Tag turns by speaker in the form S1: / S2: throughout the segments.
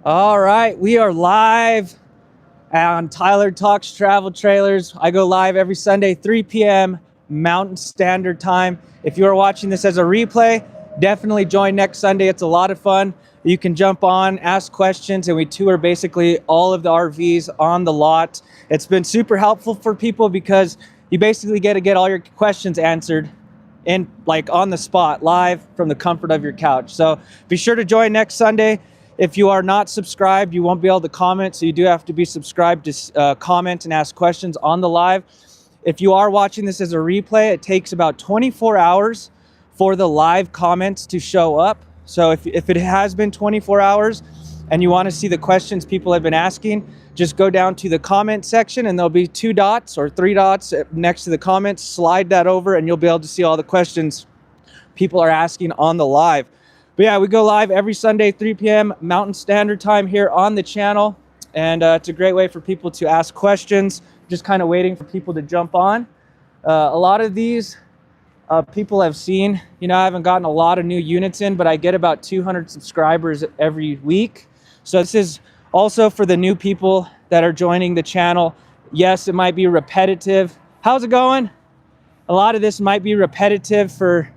S1: All right, we are live on Tyler Talks Travel Trailers. I go live every Sunday, 3 p.m. Mountain Standard Time. If you are watching this as a replay, definitely join next Sunday. It's a lot of fun. You can jump on, ask questions, and we tour basically all of the RVs on the lot. It's been super helpful for people because you basically get to get all your questions answered in on the spot, live from the comfort of your couch. So be sure to join next Sunday. If you are not subscribed, you won't be able to comment, so you do have to be subscribed to comment and ask questions on the live. If you are watching this as a replay, it takes about 24 hours for the live comments to show up. So if it has been 24 hours and you want to see the questions people have been asking, just go down to the comment section and there'll be 2 dots or 3 dots next to the comments. Slide that over and you'll be able to see all the questions people are asking on the live. But yeah, we go live every Sunday, 3 p.m. Mountain Standard Time here on the channel. And it's a great way for people to ask questions, just kind of waiting for people to jump on. A lot of these people have seen, I haven't gotten a lot of new units in, but I get about 200 subscribers every week. So this is also for the new people that are joining the channel. Yes, it might be repetitive. How's it going? A lot of this might be repetitive for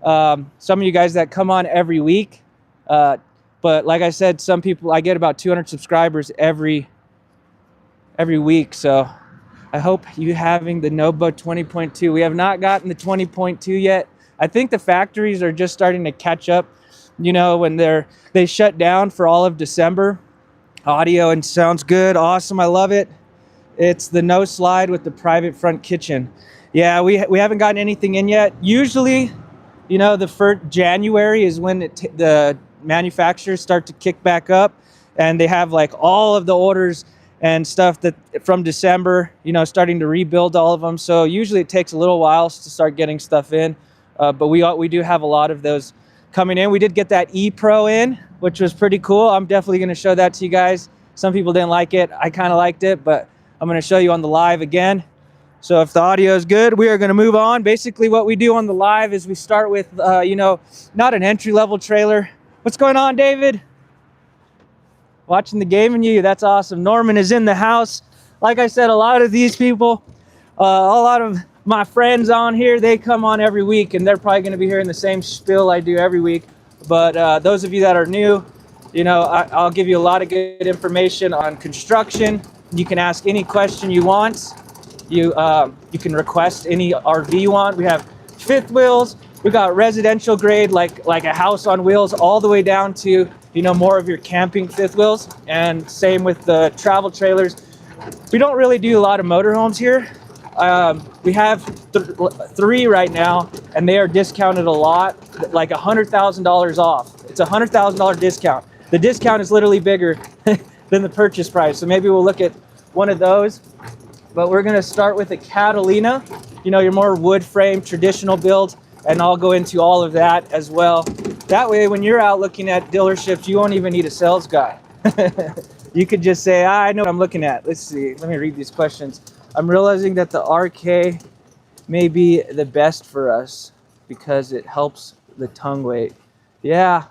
S1: some of you guys that come on every week, but like I said, some people, I get about 200 subscribers every week. So I hope you having the Nova 20.2. We have not gotten the 20.2 yet. I think the factories are just starting to catch up. When they shut down for all of December. Audio and sounds good, awesome, I love it. It's the no slide with the private front kitchen. Yeah, we haven't gotten anything in yet. Usually, the first January is when the manufacturers start to kick back up, and they have all of the orders and stuff that from December, starting to rebuild all of them. So usually it takes a little while to start getting stuff in, but we do have a lot of those coming in. We did get that E-Pro in, which was pretty cool. I'm definitely going to show that to you guys. Some people didn't like it. I kind of liked it, but I'm going to show you on the live again. So if the audio is good, we are going to move on. Basically what we do on the live is we start with, not an entry-level trailer. What's going on, David? Watching the game and you, that's awesome. Norman is in the house. Like I said, a lot of these people, a lot of my friends on here, they come on every week, and they're probably going to be hearing the same spiel I do every week. But those of you that are new, I'll give you a lot of good information on construction. You can ask any question you want. You can request any RV you want. We have fifth wheels. We got residential grade, like a house on wheels, all the way down to more of your camping fifth wheels. And same with the travel trailers. We don't really do a lot of motorhomes here. We have 3 right now, and they are discounted a lot, like $100,000 off. It's a $100,000 discount. The discount is literally bigger than the purchase price. So maybe we'll look at one of those. But we're going to start with a Catalina, your more wood frame traditional build, and I'll go into all of that as well. That way, when you're out looking at dealerships, you won't even need a sales guy. You could just say, I know what I'm looking at. Let's see. Let me read these questions. I'm realizing that the RK may be the best for us because it helps the tongue weight. Yeah,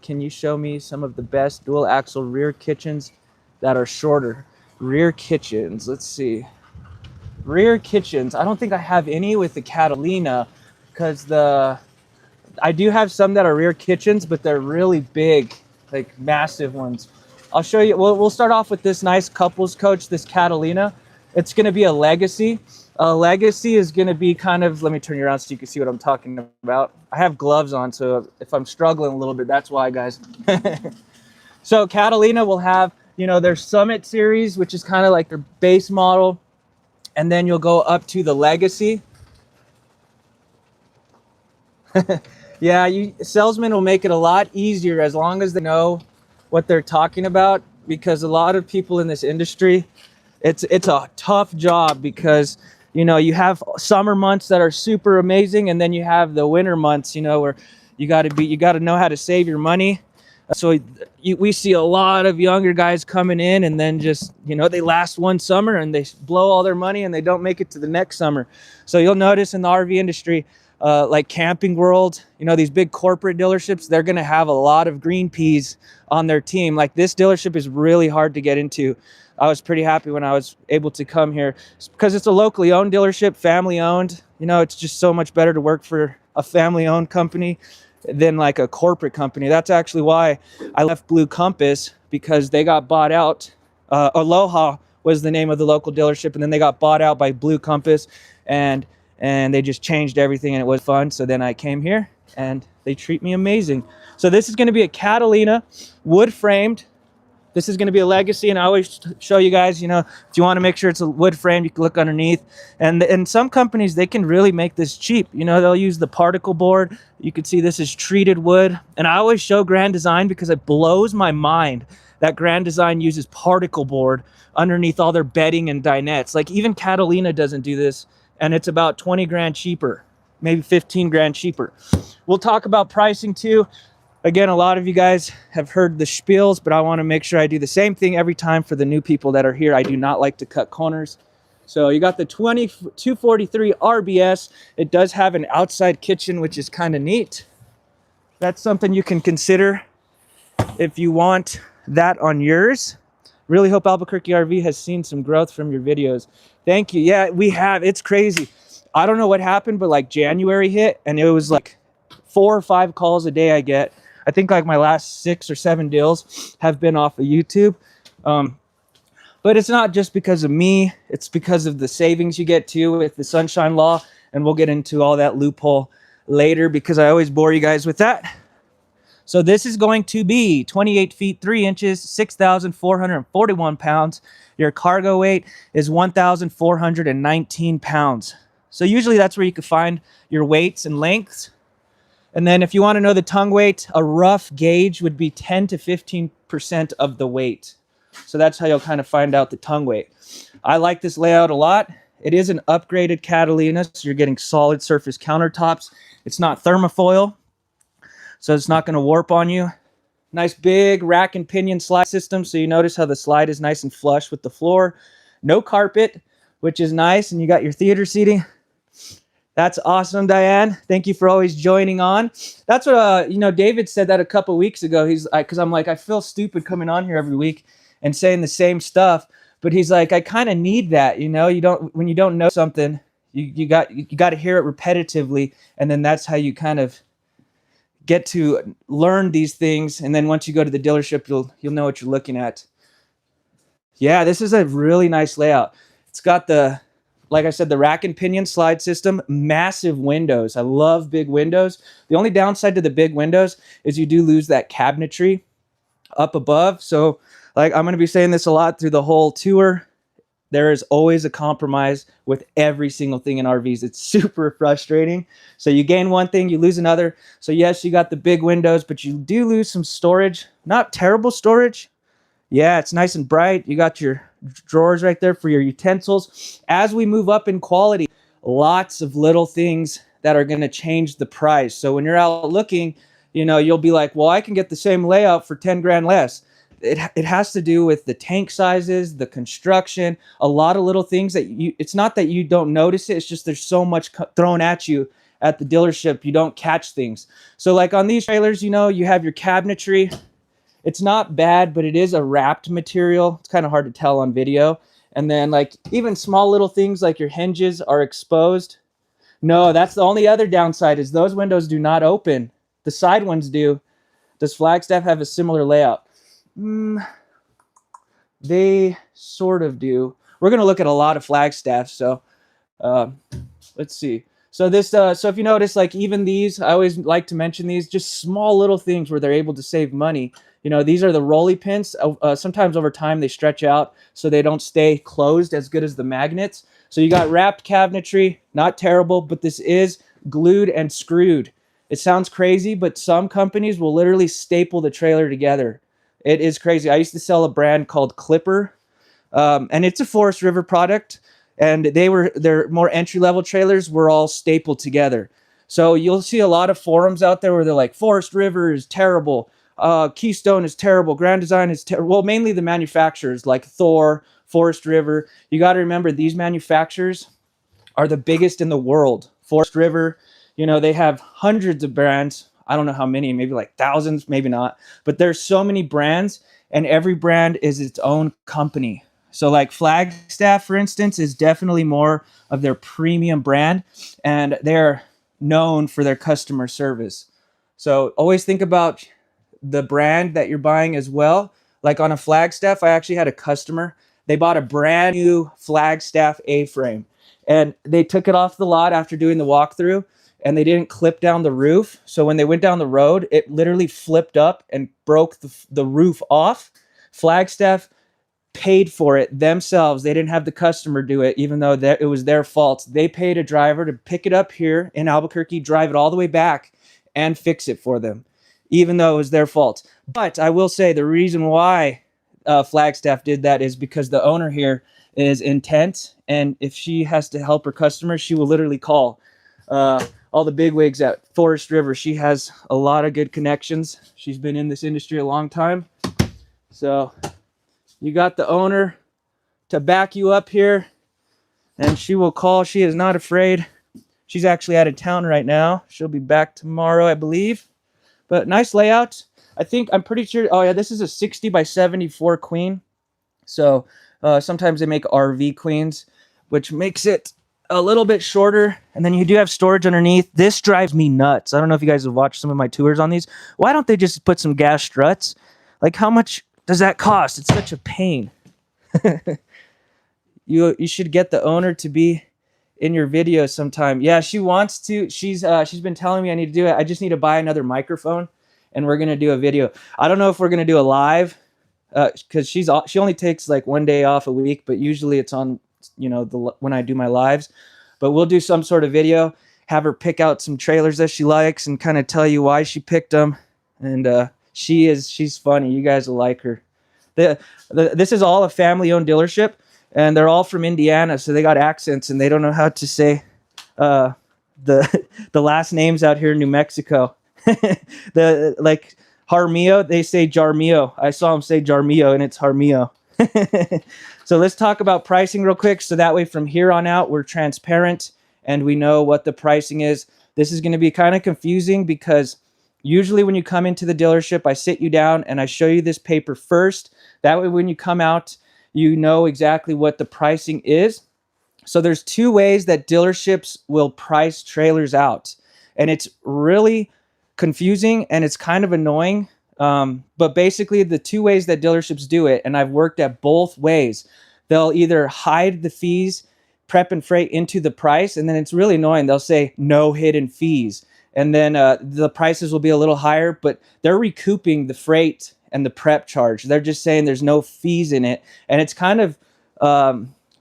S1: can you show me some of the best dual axle rear kitchens that are shorter? Rear kitchens, let's see. Rear kitchens, I don't think I have any with the Catalina, because I do have some that are rear kitchens, but they're really big, like massive ones. I'll show you. We'll start off with this nice couples coach, this Catalina. It's going to be a Legacy. A Legacy is going to be kind of, let me turn you around so you can see what I'm talking about. I have gloves on, so if I'm struggling a little bit, that's why, guys. So Catalina will have, their Summit series, which is kind of like their base model. And then you'll go up to the Legacy. Yeah, salesmen will make it a lot easier as long as they know what they're talking about, because a lot of people in this industry, it's a tough job because, you have summer months that are super amazing, and then you have the winter months, where you got to know how to save your money. So we see a lot of younger guys coming in, and then just, they last one summer and they blow all their money and they don't make it to the next summer. So you'll notice in the RV industry, like Camping World, you know, these big corporate dealerships, they're going to have a lot of green peas on their team. Like this dealership is really hard to get into. I was pretty happy when I was able to come here because it's a locally owned dealership, family owned. You know, it's just so much better to work for a family owned company than like a corporate company. That's actually why I left Blue Compass, because they got bought out. Aloha was the name of the local dealership, and then they got bought out by Blue Compass, and they just changed everything, and it was fun. So then I came here and they treat me amazing. So this is going to be a Catalina, wood framed. This is going to be a Legacy, and I always show you guys, you know, if you want to make sure it's a wood frame, you can look underneath. And some companies, they can really make this cheap. You know, they'll use the particle board. You can see this is treated wood. And I always show Grand Design because it blows my mind that Grand Design uses particle board underneath all their bedding and dinettes. Like even Catalina doesn't do this, and it's about 20 grand cheaper, maybe 15 grand cheaper. We'll talk about pricing too. Again, a lot of you guys have heard the spiels, but I want to make sure I do the same thing every time for the new people that are here. I do not like to cut corners. So you got the 243 RBS. It does have an outside kitchen, which is kind of neat. That's something you can consider if you want that on yours. Really hope Albuquerque RV has seen some growth from your videos. Thank you. Yeah, we have. It's crazy. I don't know what happened, but like January hit and it was like 4 or 5 calls a day I get. I think like my last 6 or 7 deals have been off of YouTube. But it's not just because of me. It's because of the savings you get too with the Sunshine Law. And we'll get into all that loophole later because I always bore you guys with that. So this is going to be 28 feet 3 inches, 6,441 pounds. Your cargo weight is 1,419 pounds. So usually that's where you can find your weights and lengths. And then if you want to know the tongue weight, a rough gauge would be 10 to 15% of the weight. So that's how you'll kind of find out the tongue weight. I like this layout a lot. It is an upgraded Catalina, so you're getting solid surface countertops. It's not thermofoil, so it's not going to warp on you. Nice big rack and pinion slide system, so you notice how the slide is nice and flush with the floor. No carpet, which is nice, and you got your theater seating. That's awesome, Diane. Thank you for always joining on. That's what, you know, David said that a couple weeks ago. He's like, because I'm like, I feel stupid coming on here every week and saying the same stuff. But he's like, I kind of need that, you know. You don't, when you don't know something, you got to hear it repetitively, and then that's how you kind of get to learn these things. And then once you go to the dealership, you'll know what you're looking at. Yeah, this is a really nice layout. It's got the, like I said, the rack and pinion slide system, massive windows. I love big windows. The only downside to the big windows is you do lose that cabinetry up above. So like I'm going to be saying this a lot through the whole tour. There is always a compromise with every single thing in RVs. It's super frustrating. So you gain one thing, you lose another. So yes, you got the big windows, but you do lose some storage. Not terrible storage. Yeah, it's nice and bright. You got your drawers right there for your utensils. As we move up in quality, lots of little things that are going to change the price. So when you're out looking, you know, you'll be like, well, I can get the same layout for 10 grand less. It has to do with the tank sizes, the construction, a lot of little things that it's not that you don't notice it. It's just there's so much thrown at you at the dealership. You don't catch things. So like on these trailers, you know, you have your cabinetry. It's not bad, but it is a wrapped material. It's kind of hard to tell on video. And then like even small little things like your hinges are exposed. No, that's the only other downside is those windows do not open. The side ones do. Does Flagstaff have a similar layout? They sort of do. We're going to look at a lot of Flagstaff. So let's see. So this, so if you notice, like even these, I always like to mention these, just small little things where they're able to save money. You know, these are the rolly pins. Sometimes over time they stretch out so they don't stay closed as good as the magnets. So you got wrapped cabinetry, not terrible, but this is glued and screwed. It sounds crazy, but some companies will literally staple the trailer together. It is crazy. I used to sell a brand called Clipper, and it's a Forest River product. And their more entry-level trailers were all stapled together. So you'll see a lot of forums out there where they're like, Forest River is terrible. Keystone is terrible. Grand Design is terrible. Well, mainly the manufacturers like Thor, Forest River. You got to remember these manufacturers are the biggest in the world. Forest River, You know, they have hundreds of brands. I don't know how many, maybe like thousands, maybe not. But there's so many brands, and every brand is its own company. So like Flagstaff, for instance, is definitely more of their premium brand, and they're known for their customer service. So always think about the brand that you're buying as well. Like on a Flagstaff, I actually had a customer. They bought a brand new Flagstaff A-frame, and they took it off the lot after doing the walkthrough, and they didn't clip down the roof. So when they went down the road, it literally flipped up and broke the roof off. Flagstaff paid for it themselves. They didn't have the customer do it, even though it was their fault. They paid a driver to pick it up here in Albuquerque, drive it all the way back, and fix it for them, even though it was their fault. But I will say the reason why Flagstaff did that is because the owner here is intent, and if she has to help her customers, she will literally call all the bigwigs at Forest River. She has a lot of good connections. She's been in this industry a long time. So you got the owner to back you up here, and she will call. She is not afraid. She's actually out of town right now. She'll be back tomorrow, I believe. But nice layout. I'm pretty sure, oh yeah, this is a 60 by 74 queen. So sometimes they make RV queens, which makes it a little bit shorter. And then you do have storage underneath. This drives me nuts. I don't know if you guys have watched some of my tours on these. Why don't they just put some gas struts? Like, how much does that cost? It's such a pain. You should get the owner to be in your video sometime. Yeah, she wants to. She's been telling me I need to do it. I just need to buy another microphone, and we're gonna do a video. I don't know if we're gonna do a live, because she only takes like one day off a week, but usually it's on, you know, when I do my lives. But we'll do some sort of video, have her pick out some trailers that she likes, and kind of tell you why she picked them. And she's funny. You guys will like her. This is all a family-owned dealership, and they're all from Indiana, so they got accents, and they don't know how to say the last names out here in New Mexico. Like Jarmillo, they say Jarmillo. I saw them say Jarmillo, and it's Jarmillo. So let's talk about pricing real quick, so that way from here on out we're transparent and we know what the pricing is. This is going to be kind of confusing because usually when you come into the dealership, I sit you down and I show you this paper first. That way when you come out, you know exactly what the pricing is. So there's two ways that dealerships will price trailers out, and it's really confusing and it's kind of annoying. But basically the two ways that dealerships do it, and I've worked at both ways, they'll either hide the fees, prep and freight into the price, and then it's really annoying. They'll say no hidden fees, and then the prices will be a little higher, but they're recouping the freight and the prep charge. They're just saying there's no fees in it, and it's kind of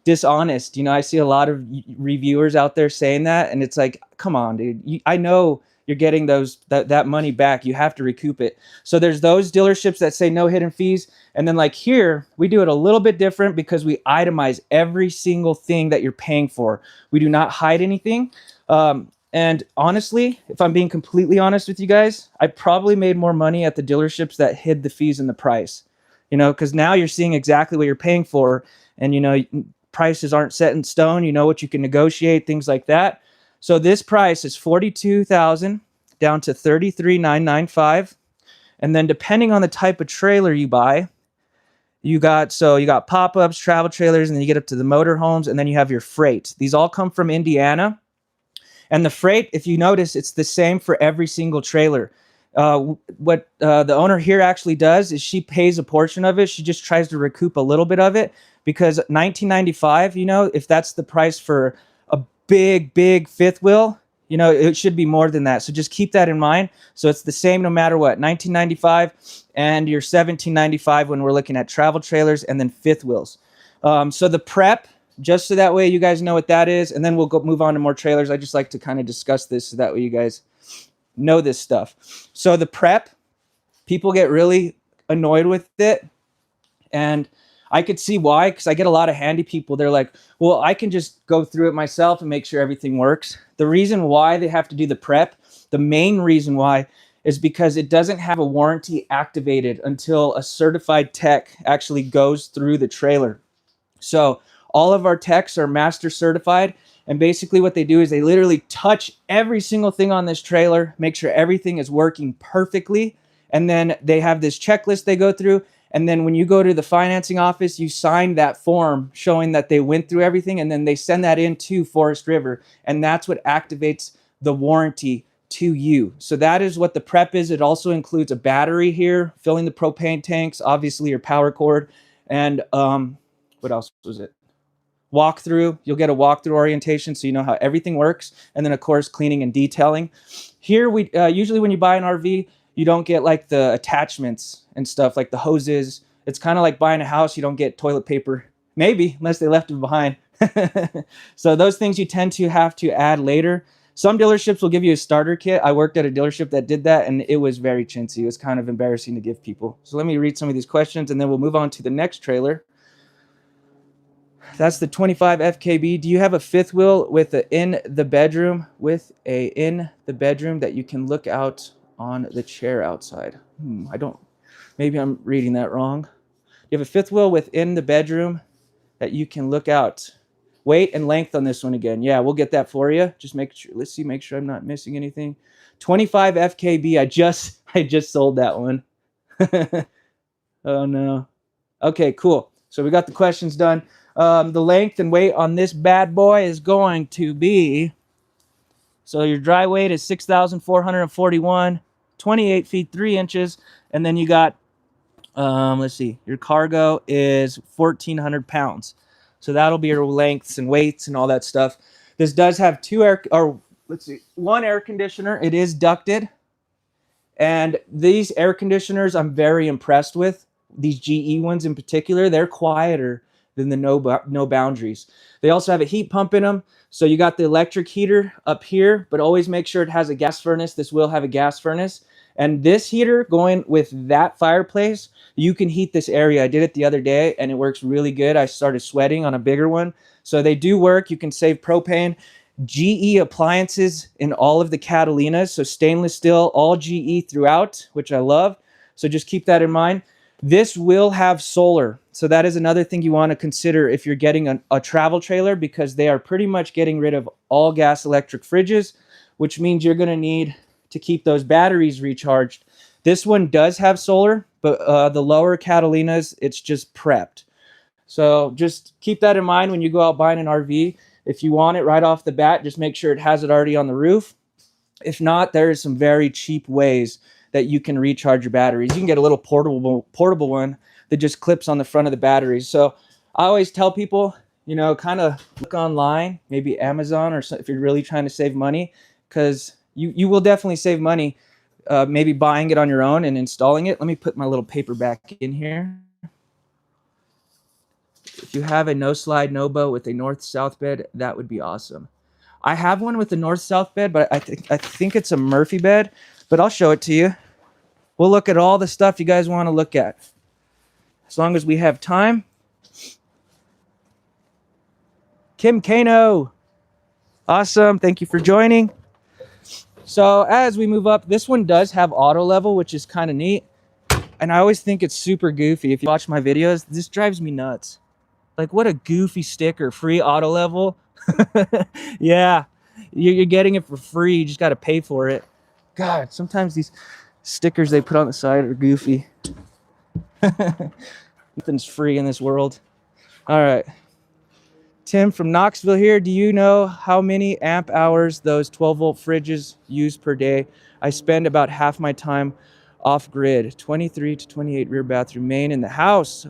S1: dishonest. You know, I see a lot of reviewers out there saying that, and it's like, come on, dude. I know you're getting that money back. You have to recoup it. So there's those dealerships that say no hidden fees. And then like here, we do it a little bit different because we itemize every single thing that you're paying for. We do not hide anything. And honestly, if I'm being completely honest with you guys, I probably made more money at the dealerships that hid the fees in the price, you know, because now you're seeing exactly what you're paying for. And, you know, prices aren't set in stone. You know what you can negotiate, things like that. So this price is $42,000 down to $33,995. And then depending on the type of trailer you buy, you got pop-ups, travel trailers, and then you get up to the motorhomes, and then you have your freight. These all come from Indiana. And the freight, if you notice, it's the same for every single trailer. What the owner here actually does is she pays a portion of it. She just tries to recoup a little bit of it, because $19.95, you know, if that's the price for a big fifth wheel, you know, it should be more than that. So just keep that in mind. So it's the same no matter what, $19.95 and your $17.95 when we're looking at travel trailers and then fifth wheels. So the prep, just so that way you guys know what that is, and then we'll move on to more trailers. I just like to kind of discuss this so that way you guys know this stuff. So the prep, people get really annoyed with it, and I could see why, because I get a lot of handy people. They're like, well, I can just go through it myself and make sure everything works. The reason why they have to do the prep, the main reason why, is because it doesn't have a warranty activated until a certified tech actually goes through the trailer. So all of our techs are master certified, And basically what they do is they literally touch every single thing on this trailer, make sure everything is working perfectly. And then they have this checklist they go through. And then when you go to the financing office, you sign that form showing that they went through everything. And then they send that in to Forest River. And that's what activates the warranty to you. So that is what the prep is. It also includes a battery here, filling the propane tanks, obviously your power cord. And what else was it? Walkthrough. You'll get a walkthrough orientation so you know how everything works. And then of course, cleaning and detailing. Here, we usually when you buy an RV, you don't get like the attachments and stuff like the hoses. It's kind of like buying a house. You don't get toilet paper, maybe, unless they left it behind. So those things you tend to have to add later. Some dealerships will give you a starter kit. I worked at a dealership that did that, and it was very chintzy. It was kind of embarrassing to give people. So let me read some of these questions, and then we'll move on to the next trailer. That's the 25 FKB. Do you have a fifth wheel with a in the bedroom that you can look out on the chair outside? I don't, maybe I'm reading that wrong. You have a fifth wheel within the bedroom that you can look out. Weight and length on this one again. Yeah, we'll get that for you. Just make sure, let's see, make sure I'm not missing anything. 25 FKB. I just sold that one. Oh no. Okay, cool. So we got the questions done. The length and weight on this bad boy is going to be, so your dry weight is 6,441, 28 feet 3 inches, and then you got, let's see, your cargo is 1,400 pounds. So that'll be your lengths and weights and all that stuff. This does have one air conditioner. It is ducted, and these air conditioners I'm very impressed with. These GE ones in particular, they're quieter than the no boundaries. They also have a heat pump in them. So you got the electric heater up here, but always make sure it has a gas furnace. This will have a gas furnace. And this heater going with that fireplace, you can heat this area. I did it the other day and it works really good. I started sweating on a bigger one. So they do work. You can save propane. GE appliances in all of the Catalinas. So stainless steel, all GE throughout, which I love. So just keep that in mind. This will have solar. So that is another thing you want to consider if you're getting a travel trailer, because they are pretty much getting rid of all gas electric fridges, which means you're going to need to keep those batteries recharged. This one does have solar, but the lower Catalinas, it's just prepped. So just keep that in mind when you go out buying an RV. If you want it right off the bat, just make sure it has it already on the roof. If not, there is some very cheap ways that you can recharge your batteries. You can get a little portable one that just clips on the front of the batteries. So I always tell people, you know, kind of look online, maybe Amazon, or if you're really trying to save money, because you will definitely save money maybe buying it on your own and installing it. Let me put my little paper back in here. If you have a no slide, no bow with a north-south bed, that would be awesome. I have one with the north-south bed, but I think it's a Murphy bed, but I'll show it to you. We'll look at all the stuff you guys want to look at, as long as we have time. Kim Kano, awesome. Thank you for joining. So as we move up, this one does have auto level, which is kind of neat. And I always think it's super goofy. If you watch my videos, this drives me nuts. Like, what a goofy sticker, free auto level. Yeah, you're getting it for free. You just got to pay for it. God, sometimes these stickers they put on the side are goofy. Nothing's free in this world. All right. Tim from Knoxville here. Do you know how many amp hours those 12-volt fridges use per day? I spend about half my time off grid. 23 to 28 rear bathroom main in the house.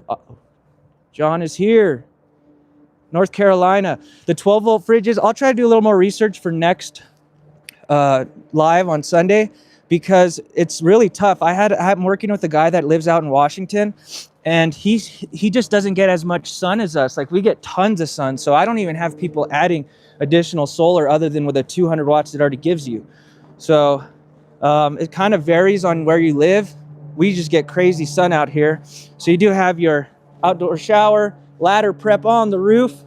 S1: John is here. North Carolina. The 12-volt fridges, I'll try to do a little more research for next live on Sunday, because it's really tough. I'm working with a guy that lives out in Washington, and he just doesn't get as much sun as us. Like, we get tons of sun, so I don't even have people adding additional solar other than with the 200 watts it already gives you. So it kind of varies on where you live. We just get crazy sun out here. So you do have your outdoor shower, ladder prep on the roof,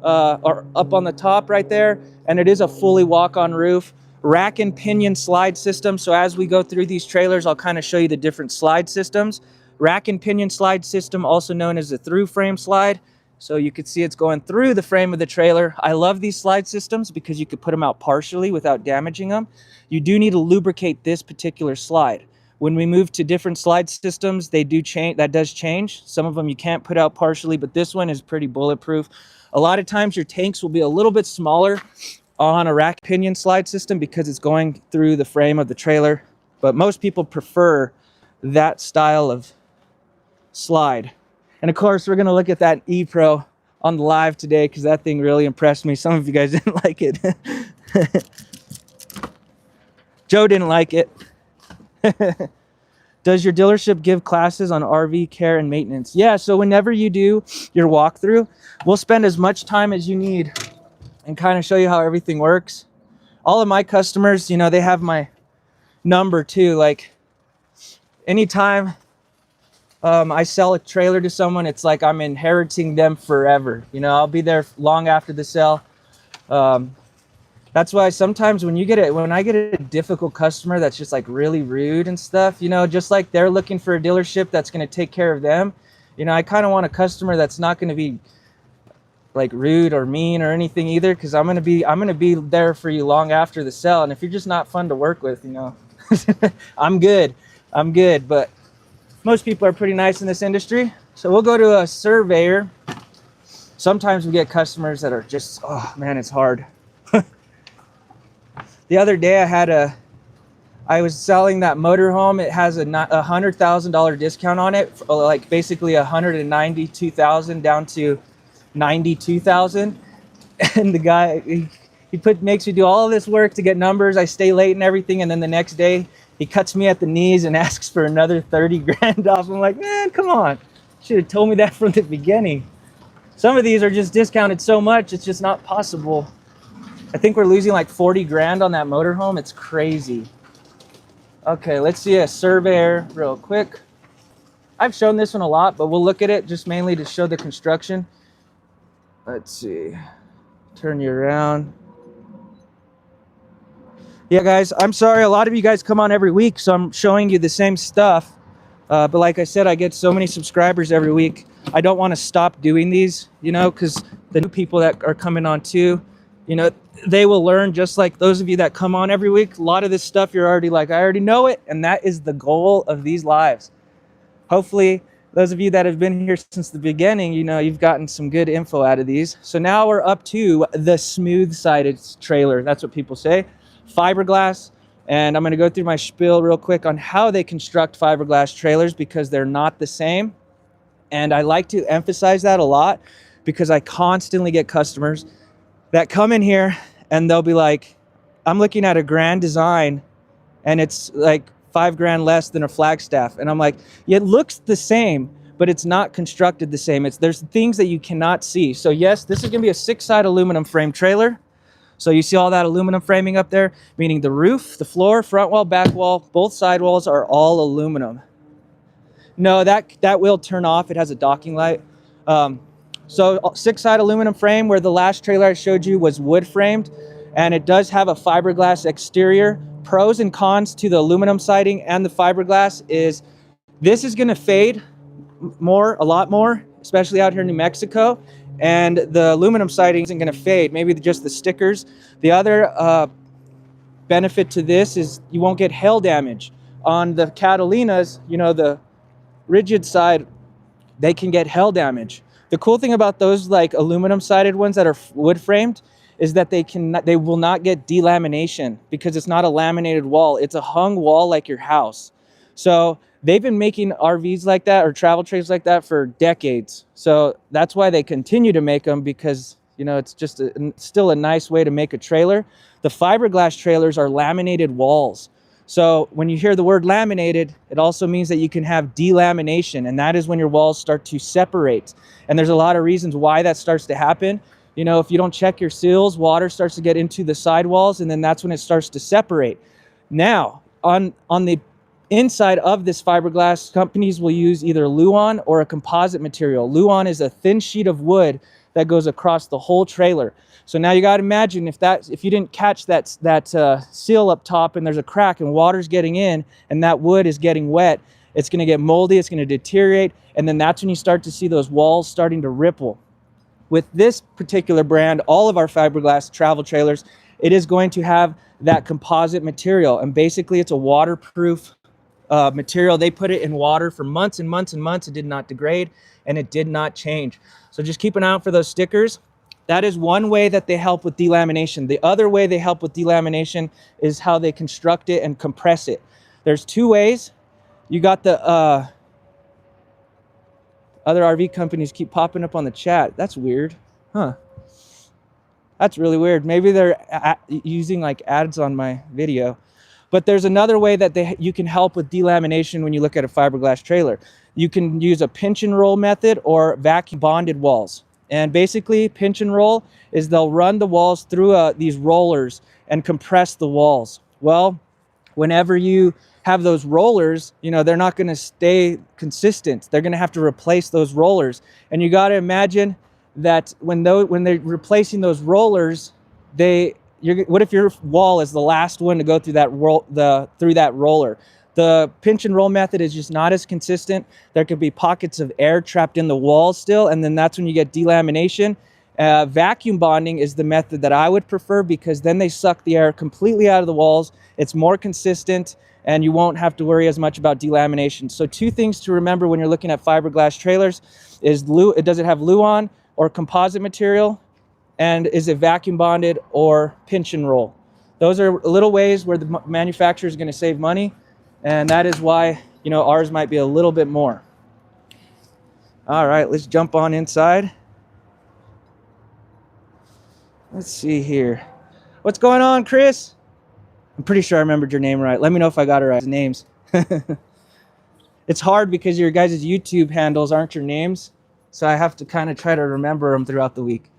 S1: or up on the top right there, and it is a fully walk-on roof. Rack and pinion slide system. So as we go through these trailers, I'll kind of show you the different slide systems. Rack and pinion slide system, also known as the through frame slide. So you can see it's going through the frame of the trailer. I love these slide systems because you could put them out partially without damaging them. You do need to lubricate this particular slide. When we move to different slide systems, they do change. That does change. Some of them you can't put out partially, but this one is pretty bulletproof. A lot of times your tanks will be a little bit smaller on a rack pinion slide system because it's going through the frame of the trailer. But most people prefer that style of slide. And of course, we're gonna look at that E-Pro on the live today because that thing really impressed me. Some of you guys didn't like it. Joe didn't like it. Does your dealership give classes on RV care and maintenance? Yeah, so whenever you do your walkthrough, we'll spend as much time as you need and kind of show you how everything works. All of my customers, you know, they have my number too. Like anytime I sell a trailer to someone, it's like I'm inheriting them forever. You know, I'll be there long after the sale. That's why sometimes when I get a difficult customer that's just like really rude and stuff, you know, just like they're looking for a dealership that's going to take care of them. You know, I kind of want a customer that's not going to be like rude or mean or anything either, because I'm going to be there for you long after the sale. And if you're just not fun to work with, you know, I'm good. But most people are pretty nice in this industry. So we'll go to a surveyor. Sometimes we get customers that are just, oh man, it's hard. The other day I was selling that motorhome. It has a $100,000 discount on it, like basically $192,000 down to $92,000. And the guy, he makes me do all of this work to get numbers. I stay late and everything. And then the next day he cuts me at the knees and asks for another 30 grand off. I'm like, man, come on. Should have told me that from the beginning. Some of these are just discounted so much, it's just not possible. I think we're losing like 40 grand on that motorhome. It's crazy. Okay, let's see a surveyor real quick. I've shown this one a lot, but we'll look at it just mainly to show the construction. Let's see. Turn you around. Yeah, guys, I'm sorry. A lot of you guys come on every week, so I'm showing you the same stuff. But like I said, I get so many subscribers every week. I don't want to stop doing these, you know, because the new people that are coming on too, you know, they will learn just like those of you that come on every week. A lot of this stuff you're already like, I already know it. And that is the goal of these lives. Hopefully, those of you that have been here since the beginning, you know, you've gotten some good info out of these. So now we're up to the smooth-sided trailer. That's what people say. Fiberglass. And I'm going to go through my spiel real quick on how they construct fiberglass trailers because they're not the same. And I like to emphasize that a lot because I constantly get customers that come in here and they'll be like, I'm looking at a Grand Design and it's like $5 grand less than a Flagstaff. And I'm like, yeah, it looks the same, but it's not constructed the same. There's things that you cannot see. So yes, this is going to be a 6-side aluminum frame trailer. So you see all that aluminum framing up there, meaning the roof, the floor, front wall, back wall, both side walls are all aluminum. No, that will turn off. It has a docking light. So 6-side aluminum frame, where the last trailer I showed you was wood framed, and it does have a fiberglass exterior. Pros and cons to the aluminum siding and the fiberglass is this is going to fade a lot more, especially out here in New Mexico, and the aluminum siding isn't going to fade, maybe just the stickers. The other benefit to this is you won't get hail damage. On the Catalinas, you know, the rigid side, they can get hail damage. The cool thing about those like aluminum sided ones that are wood framed is that they will not get delamination because it's not a laminated wall. It's a hung wall like your house. So they've been making RVs like that or travel trailers like that for decades. So that's why they continue to make them, because, you know, it's just still a nice way to make a trailer. The fiberglass trailers are laminated walls. So when you hear the word laminated, it also means that you can have delamination, and that is when your walls start to separate. And there's a lot of reasons why that starts to happen. You know, if you don't check your seals, water starts to get into the sidewalls, and then that's when it starts to separate. Now, on the inside of this fiberglass, companies will use either Luan or a composite material. Luan is a thin sheet of wood that goes across the whole trailer. So now you got to imagine if you didn't catch that seal up top and there's a crack and water's getting in and that wood is getting wet, it's going to get moldy, it's going to deteriorate, and then that's when you start to see those walls starting to ripple. with this particular brand, all of our fiberglass travel trailers, it is going to have that composite material. And basically it's a waterproof material. They put it in water for months and months and months. It did not degrade and it did not change. So just keep an eye out for those stickers. That is one way that they help with delamination. The other way they help with delamination is how they construct it and compress it. There's two ways. You got the other RV companies keep popping up on the chat. That's weird. Huh. That's really weird. Maybe they're using like ads on my video. But there's another way that you can help with delamination when you look at a fiberglass trailer. You can use a pinch and roll method or vacuum bonded walls. And basically pinch and roll is they'll run the walls through these rollers and compress the walls. Well, whenever you have those rollers, you know, they're not going to stay consistent. They're going to have to replace those rollers. And you got to imagine that when they're replacing those rollers, what if your wall is the last one to go through that roller? The pinch and roll method is just not as consistent. There could be pockets of air trapped in the wall still, and then that's when you get delamination. Vacuum bonding is the method that I would prefer because then they suck the air completely out of the walls. It's more consistent and you won't have to worry as much about delamination. So two things to remember when you're looking at fiberglass trailers is does it have Luan or composite material? And is it vacuum bonded or pinch and roll? Those are little ways where the manufacturer is going to save money. And that is why, you know, ours might be a little bit more. All right, let's jump on inside. Let's see here. What's going on, Chris? I'm pretty sure I remembered your name right. Let me know if I got it right. Names. It's hard because your guys' YouTube handles aren't your names. So I have to kind of try to remember them throughout the week.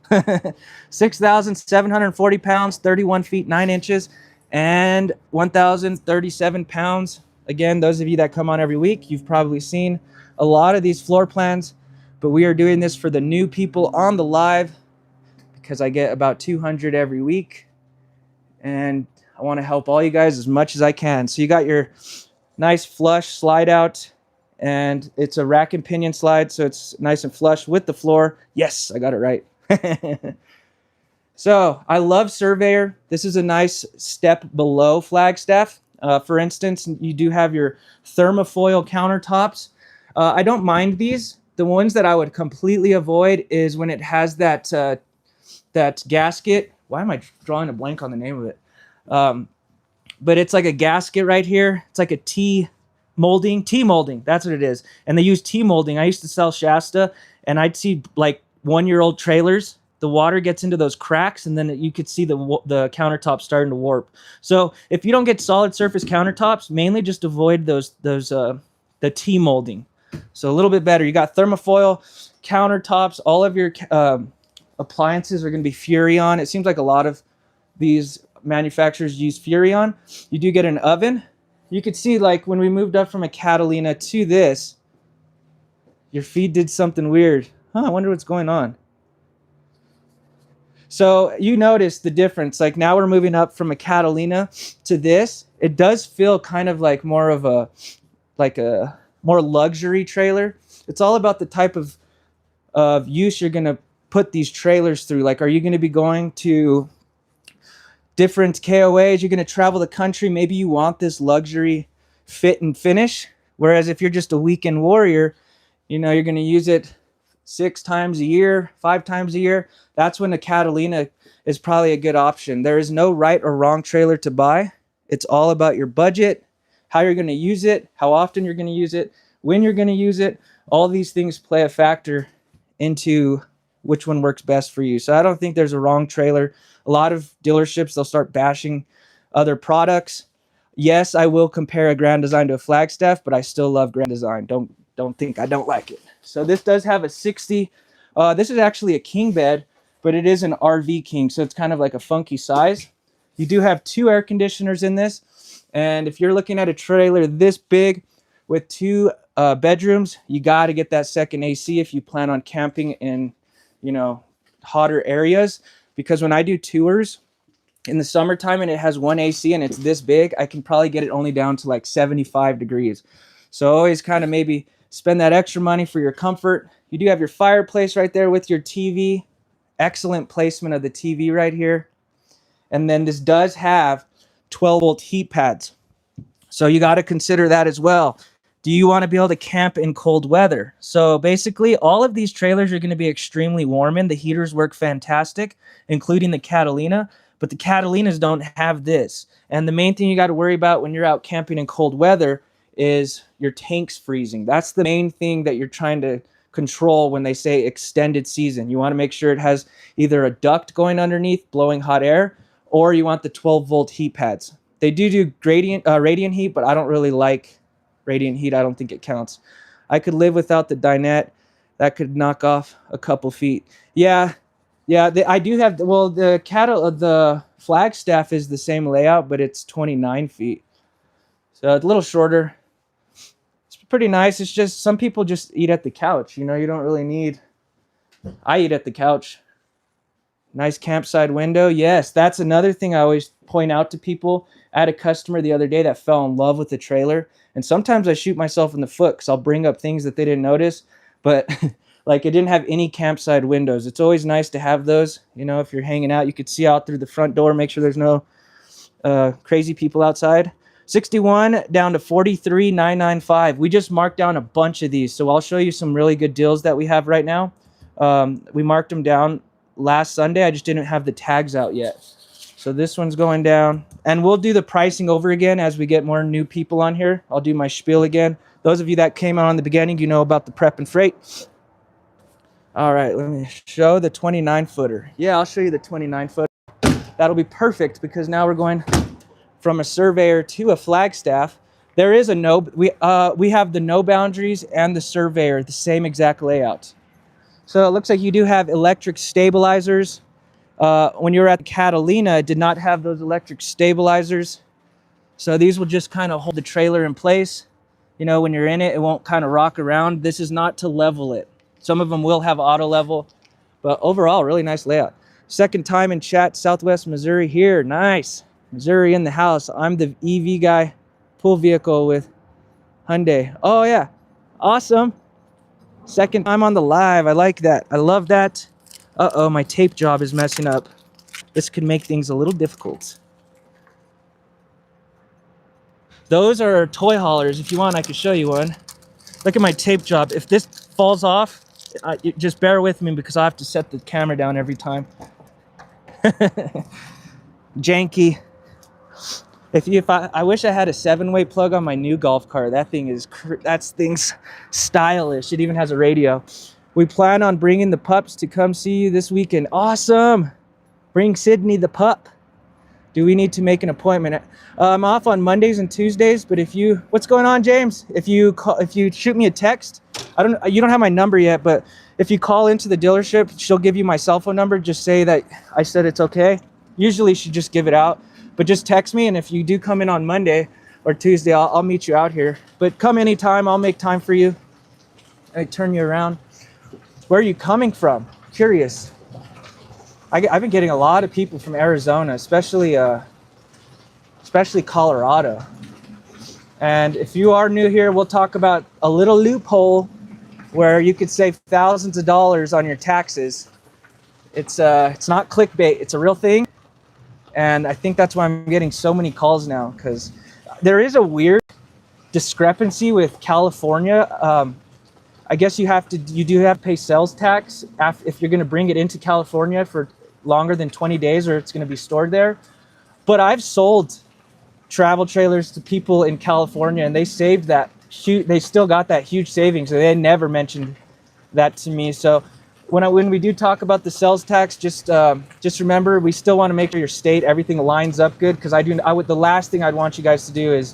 S1: 6,740 pounds, 31 feet, 9 inches, and 1,037 pounds. Again, those of you that come on every week, you've probably seen a lot of these floor plans, but we are doing this for the new people on the live because I get about 200 every week. And I want to help all you guys as much as I can. So you got your nice flush slide out, and it's a rack and pinion slide, so it's nice and flush with the floor. Yes, I got it right. So I love Surveyor. This is a nice step below Flagstaff. For instance, you do have your thermofoil countertops. I don't mind these. The ones that I would completely avoid is when it has that gasket. Why am I drawing a blank on the name of it? But it's like a gasket right here. It's like a T molding. That's what it is. And they use T molding. I used to sell Shasta, and I'd see like 1-year-old trailers. The water gets into those cracks, and then you could see the countertop starting to warp. So if you don't get solid surface countertops, mainly just avoid the T molding. So a little bit better. You got thermofoil countertops. All of your appliances are going to be Furrion. It seems like a lot of these manufacturers use Furrion. You do get an oven. You could see like when we moved up from a Catalina to this, your feed did something weird. I wonder what's going on. So you notice the difference. Like now we're moving up from a Catalina to this. It does feel kind of like more of a more luxury trailer. It's all about the type of use you're going to put these trailers through. Like, are you going to be going to different KOAs? You're going to travel the country. Maybe you want this luxury fit and finish. Whereas if you're just a weekend warrior, you know, you're going to use it 6 times a year, 5 times a year. That's when a Catalina is probably a good option. There is no right or wrong trailer to buy. It's all about your budget, how you're going to use it, how often you're going to use it, when you're going to use it. All these things play a factor into which one works best for you. So I don't think there's a wrong trailer. A lot of dealerships, they'll start bashing other products. Yes, I will compare a Grand Design to a Flagstaff, but I still love Grand Design. Don't think I don't like it. So this does have a 60. This is actually a king bed, but it is an RV king, so it's kind of like a funky size. You do have 2 air conditioners in this, and if you're looking at a trailer this big with 2 bedrooms, you got to get that second AC if you plan on camping in, you know, hotter areas. Because when I do tours in the summertime and it has 1 AC and it's this big, I can probably get it only down to like 75 degrees. So always kind of maybe spend that extra money for your comfort. You do have your fireplace right there with your TV. Excellent placement of the TV right here. And then this does have 12-volt heat pads. So you got to consider that as well. Do you want to be able to camp in cold weather? So basically, all of these trailers are going to be extremely warm in. The heaters work fantastic, including the Catalina, but the Catalinas don't have this. And the main thing you got to worry about when you're out camping in cold weather is your tanks freezing. That's the main thing that you're trying to control when they say extended season. You want to make sure it has either a duct going underneath blowing hot air, or you want the 12-volt heat pads. They do radiant heat, but I don't really like radiant heat. I don't think it counts. I could live without the dinette. That could knock off a couple feet. Yeah. I do have, well, the Flagstaff is the same layout, but it's 29 feet. So it's a little shorter. It's pretty nice. It's just, some people just eat at the couch. You know, you don't really need, I eat at the couch. Nice campsite window. Yes, that's another thing I always point out to people. I had a customer the other day that fell in love with the trailer. And sometimes I shoot myself in the foot because I'll bring up things that they didn't notice. But like, it didn't have any campsite windows. It's always nice to have those. You know, if you're hanging out, you could see out through the front door, make sure there's no crazy people outside. 61 down to 43,995. We just marked down a bunch of these. So I'll show you some really good deals that we have right now. We marked them down last Sunday. I just didn't have the tags out yet. So this one's going down. And we'll do the pricing over again as we get more new people on here. I'll do my spiel again. Those of you that came on the beginning, you know about the prep and freight. All right, let me show the 29-footer. Yeah, I'll show you the 29-footer. That'll be perfect because now we're going from a Surveyor to a Flagstaff. There is a no, we have the no boundaries and the Surveyor, the same exact layout. So it looks like you do have electric stabilizers. When you were at the Catalina, it did not have those electric stabilizers. So these will just kind of hold the trailer in place. You know, when you're in it, it won't kind of rock around. This is not to level it. Some of them will have auto level, but overall, really nice layout. Second time in chat, Southwest Missouri here. Nice. Missouri in the house. I'm the EV guy, pool vehicle with Hyundai. Oh yeah, awesome. Second time on the live. I like that. I love that. Uh-oh, my tape job is messing up. This could make things a little difficult. Those are toy haulers. If you want, I could show you one. Look at my tape job. If this falls off, just bear with me because I have to set the camera down every time. Janky. I wish I had a 7-way plug on my new golf cart. That thing's stylish. It even has a radio. We plan on bringing the pups to come see you this weekend. Awesome. Bring Sydney the pup. Do we need to make an appointment? I'm off on Mondays and Tuesdays, but what's going on, James? If you shoot me a text, you don't have my number yet, but if you call into the dealership, she'll give you my cell phone number. Just say that I said it's okay. Usually she just give it out, but just text me. And if you do come in on Monday or Tuesday, I'll meet you out here, but come anytime. I'll make time for you. I turn you around. Where are you coming from? Curious. I've been getting a lot of people from Arizona, especially Colorado. And if you are new here, we'll talk about a little loophole where you could save thousands of dollars on your taxes. It's not clickbait. It's a real thing. And I think that's why I'm getting so many calls now, because there is a weird discrepancy with California. I guess you do have to pay sales tax if you're going to bring it into California for longer than 20 days or it's going to be stored there. But I've sold travel trailers to people in California and they saved that. They still got that huge savings. So they never mentioned that to me. So when we do talk about the sales tax, just remember, we still want to make sure your state, everything lines up good. Because the last thing I'd want you guys to do is,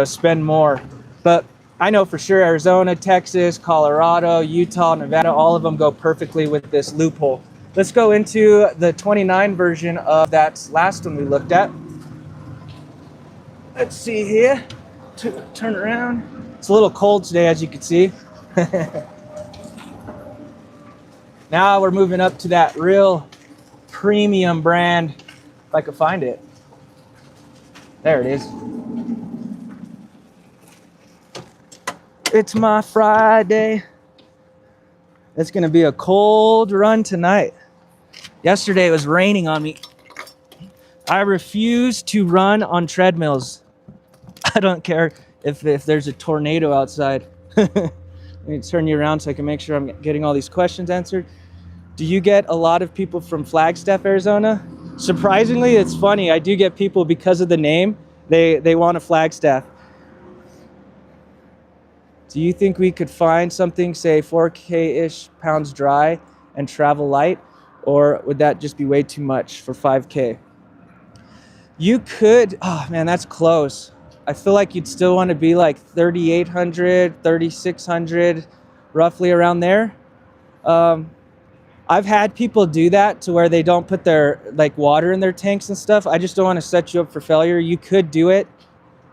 S1: spend more. But I know for sure Arizona, Texas, Colorado, Utah, Nevada, all of them go perfectly with this loophole. Let's go into the 29 version of that last one we looked at. Let's see here. Turn around. It's a little cold today, as you can see. Now we're moving up to that real premium brand, if I could find it. There it is. It's my Friday. It's going to be a cold run tonight. Yesterday it was raining on me. I refuse to run on treadmills. I don't care if there's a tornado outside. Let me turn you around so I can make sure I'm getting all these questions answered. Do you get a lot of people from Flagstaff, Arizona? Surprisingly, it's funny. I do get people because of the name. They want a Flagstaff. Do you think we could find something, say 4K-ish pounds dry and travel light? Or would that just be way too much for 5K? You could, oh man, that's close. I feel like you'd still want to be like 3,800, 3,600, roughly around there. I've had people do that to where they don't put their like water in their tanks and stuff. I just don't want to set you up for failure. You could do it.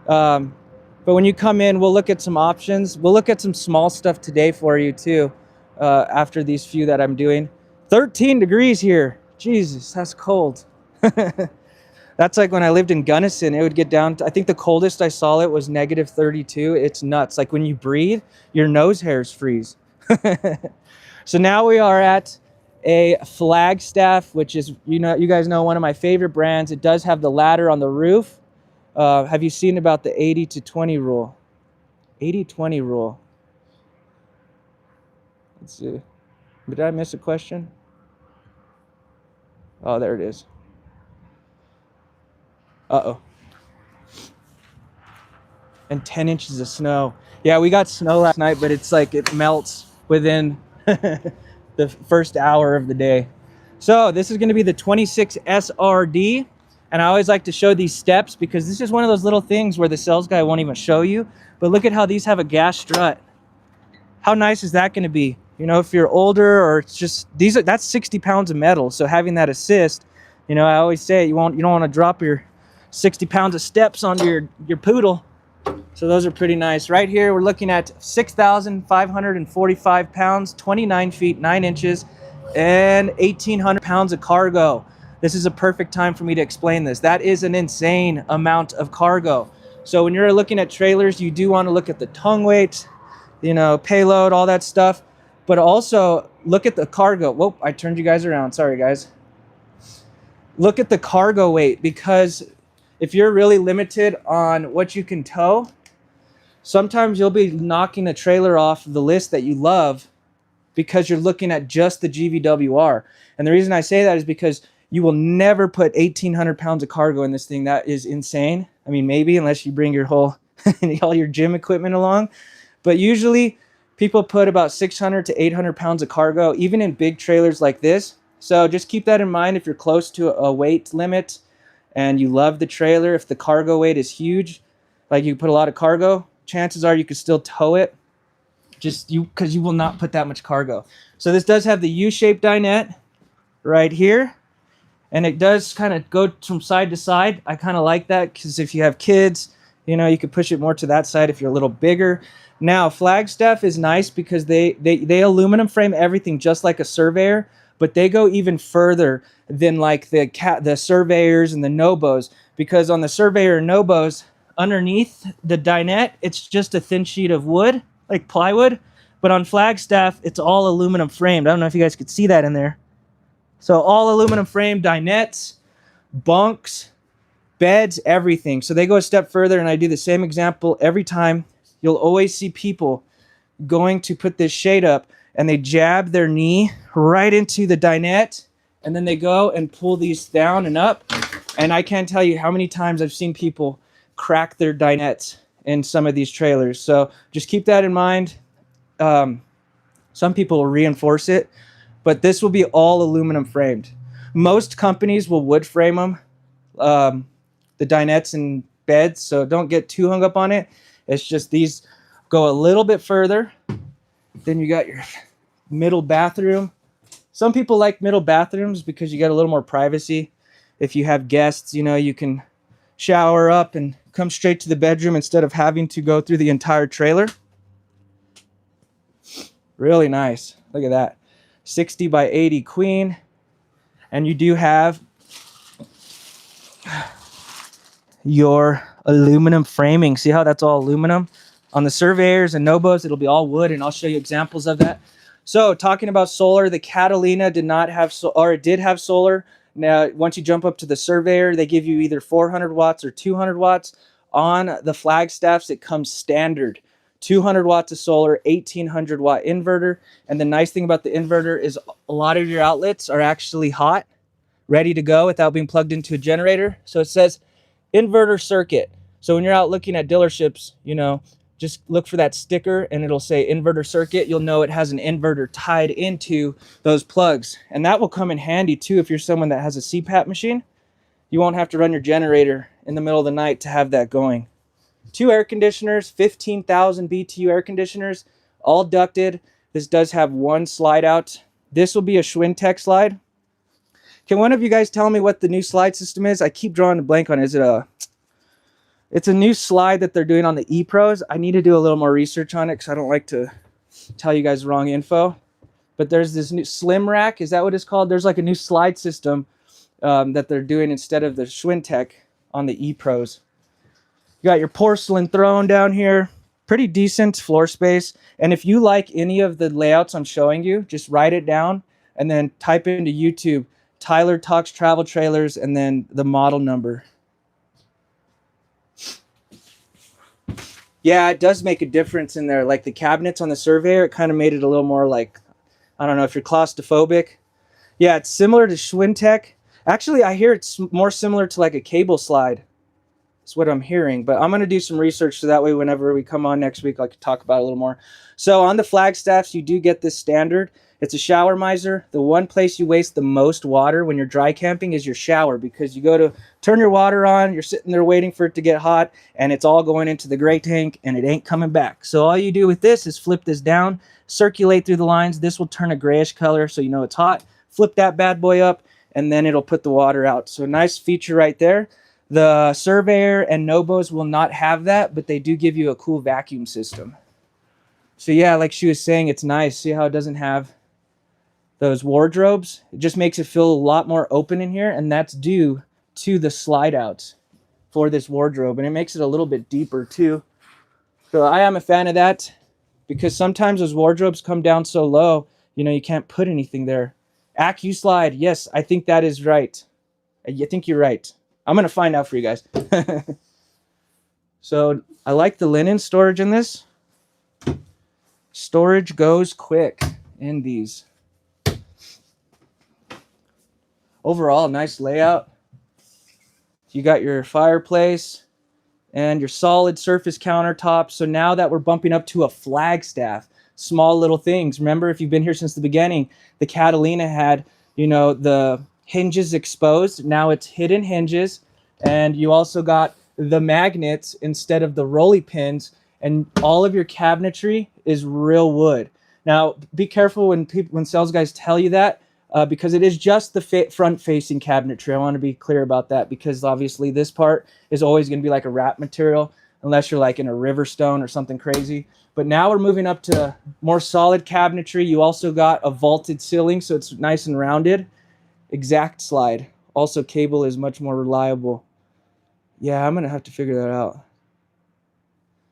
S1: But when you come in, we'll look at some options. We'll look at some small stuff today for you too, after these few that I'm doing. 13 degrees here. Jesus, that's cold. That's like when I lived in Gunnison, it would get down to, I think the coldest I saw it was negative 32. It's nuts. Like when you breathe, your nose hairs freeze. So now we are at a Flagstaff, which is, you guys know, one of my favorite brands. It does have the ladder on the roof. Have you seen about the 80-20 rule? 80-20 rule. Let's see. Did I miss a question? Oh, there it is. Uh-oh. And 10 inches of snow. Yeah, we got snow last night, but it's like it melts within the first hour of the day. So this is going to be the 26 SRD. And I always like to show these steps because this is one of those little things where the sales guy won't even show you. But look at how these have a gas strut. How nice is that going to be? You know, if you're older or it's just, that's 60 pounds of metal. So having that assist, you know, I always say you don't want to drop your 60 pounds of steps onto your poodle. So those are pretty nice. Right here, we're looking at 6,545 pounds, 29 feet, 9 inches, and 1,800 pounds of cargo. This is a perfect time for me to explain this. That is an insane amount of cargo. So when you're looking at trailers, you do want to look at the tongue weight, you know, payload, all that stuff. But also look at the cargo. Whoop, I turned you guys around. Sorry, guys. Look at the cargo weight, because if you're really limited on what you can tow, sometimes you'll be knocking a trailer off the list that you love because you're looking at just the GVWR. And the reason I say that is because you will never put 1,800 pounds of cargo in this thing. That is insane. I mean, maybe unless you bring your whole, all your gym equipment along. But usually people put about 600 to 800 pounds of cargo, even in big trailers like this. So just keep that in mind if you're close to a weight limit and you love the trailer. If the cargo weight is huge, like you put a lot of cargo, chances are you could still tow it, because you will not put that much cargo. So this does have the U-shaped dinette right here. And it does kind of go from side to side. I kind of like that because if you have kids, you know, you could push it more to that side if you're a little bigger. Now, Flagstaff is nice because they aluminum frame everything just like a Surveyor, but they go even further than like the Surveyors and the Nobos, because on the Surveyor and Nobos, underneath the dinette, it's just a thin sheet of wood, like plywood. But on Flagstaff, it's all aluminum framed. I don't know if you guys could see that in there. So all aluminum frame dinettes, bunks, beds, everything. So they go a step further, and I do the same example every time. You'll always see people going to put this shade up, and they jab their knee right into the dinette, and then they go and pull these down and up. And I can't tell you how many times I've seen people crack their dinettes in some of these trailers. So just keep that in mind. Some people will reinforce it, but this will be all aluminum framed. Most companies will wood frame them, the dinettes and beds, so don't get too hung up on it. It's just these go a little bit further. Then you got your middle bathroom. Some people like middle bathrooms because you get a little more privacy. If you have guests, you know, you can shower up and come straight to the bedroom instead of having to go through the entire trailer. Really nice. Look at that. 60 by 80 queen. And you do have your aluminum framing. See how that's all aluminum? On the Surveyors and Nobos, it'll be all wood, and I'll show you examples of that. So talking about solar, the Catalina did not have, or it did have solar. Now, once you jump up to the Surveyor, they give you either 400 watts or 200 watts. On the Flagstaffs, it comes standard. 200 watts of solar, 1800 watt inverter. And the nice thing about the inverter is a lot of your outlets are actually hot, ready to go without being plugged into a generator. So it says inverter circuit. So when you're out looking at dealerships, you know, just look for that sticker and it'll say inverter circuit. You'll know it has an inverter tied into those plugs. And that will come in handy too if you're someone that has a CPAP machine. You won't have to run your generator in the middle of the night to have that going. 2 air conditioners, 15,000 BTU air conditioners, all ducted. This does have 1 slide out. This will be a Schwintek slide. Can one of you guys tell me what the new slide system is? I keep drawing a blank on it. Is it a... It's a new slide that they're doing on the E-Pros. I need to do a little more research on it because I don't like to tell you guys wrong info. But there's this new Slim Rack. Is that what it's called? There's like a new slide system that they're doing instead of the Schwintek on the E-Pros. You got your porcelain throne down here. Pretty decent floor space. And if you like any of the layouts I'm showing you, just write it down and then type into YouTube, Tyler Talks Travel Trailers, and then the model number. Yeah, it does make a difference in there. Like the cabinets on the Surveyor, it kind of made it a little more like, I don't know if you're claustrophobic. Yeah, it's similar to Schwintek. Actually, I hear it's more similar to like a cable slide. That's what I'm hearing. But I'm going to do some research so that way whenever we come on next week, I can talk about it a little more. So on the Flagstaffs, you do get this standard. It's a shower miser. The one place you waste the most water when you're dry camping is your shower, because you go to turn your water on, you're sitting there waiting for it to get hot, and it's all going into the gray tank, and it ain't coming back. So all you do with this is flip this down, circulate through the lines. This will turn a grayish color so you know it's hot. Flip that bad boy up, and then it'll put the water out. So nice feature right there. The Surveyor and Nobos will not have that, but they do give you a cool vacuum system. So yeah, like she was saying, it's nice. See how it doesn't have those wardrobes? It just makes it feel a lot more open in here, and that's due to the slide outs for this wardrobe, and it makes it a little bit deeper too. So I am a fan of that, because sometimes those wardrobes come down so low, you know, you can't put anything there. AccuSlide, yes, I think that is right. I think you're right. I'm gonna find out for you guys. So I like the linen storage in this. Storage goes quick in these. Overall, nice layout. You got your fireplace and your solid surface countertop. So now that we're bumping up to a Flagstaff, small little things. Remember, if you've been here since the beginning, the Catalina had, you know, the hinges exposed. Now it's hidden hinges. And you also got the magnets instead of the rolly pins. And all of your cabinetry is real wood. Now, be careful when sales guys tell you that. Because it is just the front-facing cabinetry. I want to be clear about that, because obviously this part is always going to be like a wrap material unless you're like in a Riverstone or something crazy. But now we're moving up to more solid cabinetry. You also got a vaulted ceiling, so it's nice and rounded. Exact slide. Also, cable is much more reliable. Yeah, I'm going to have to figure that out.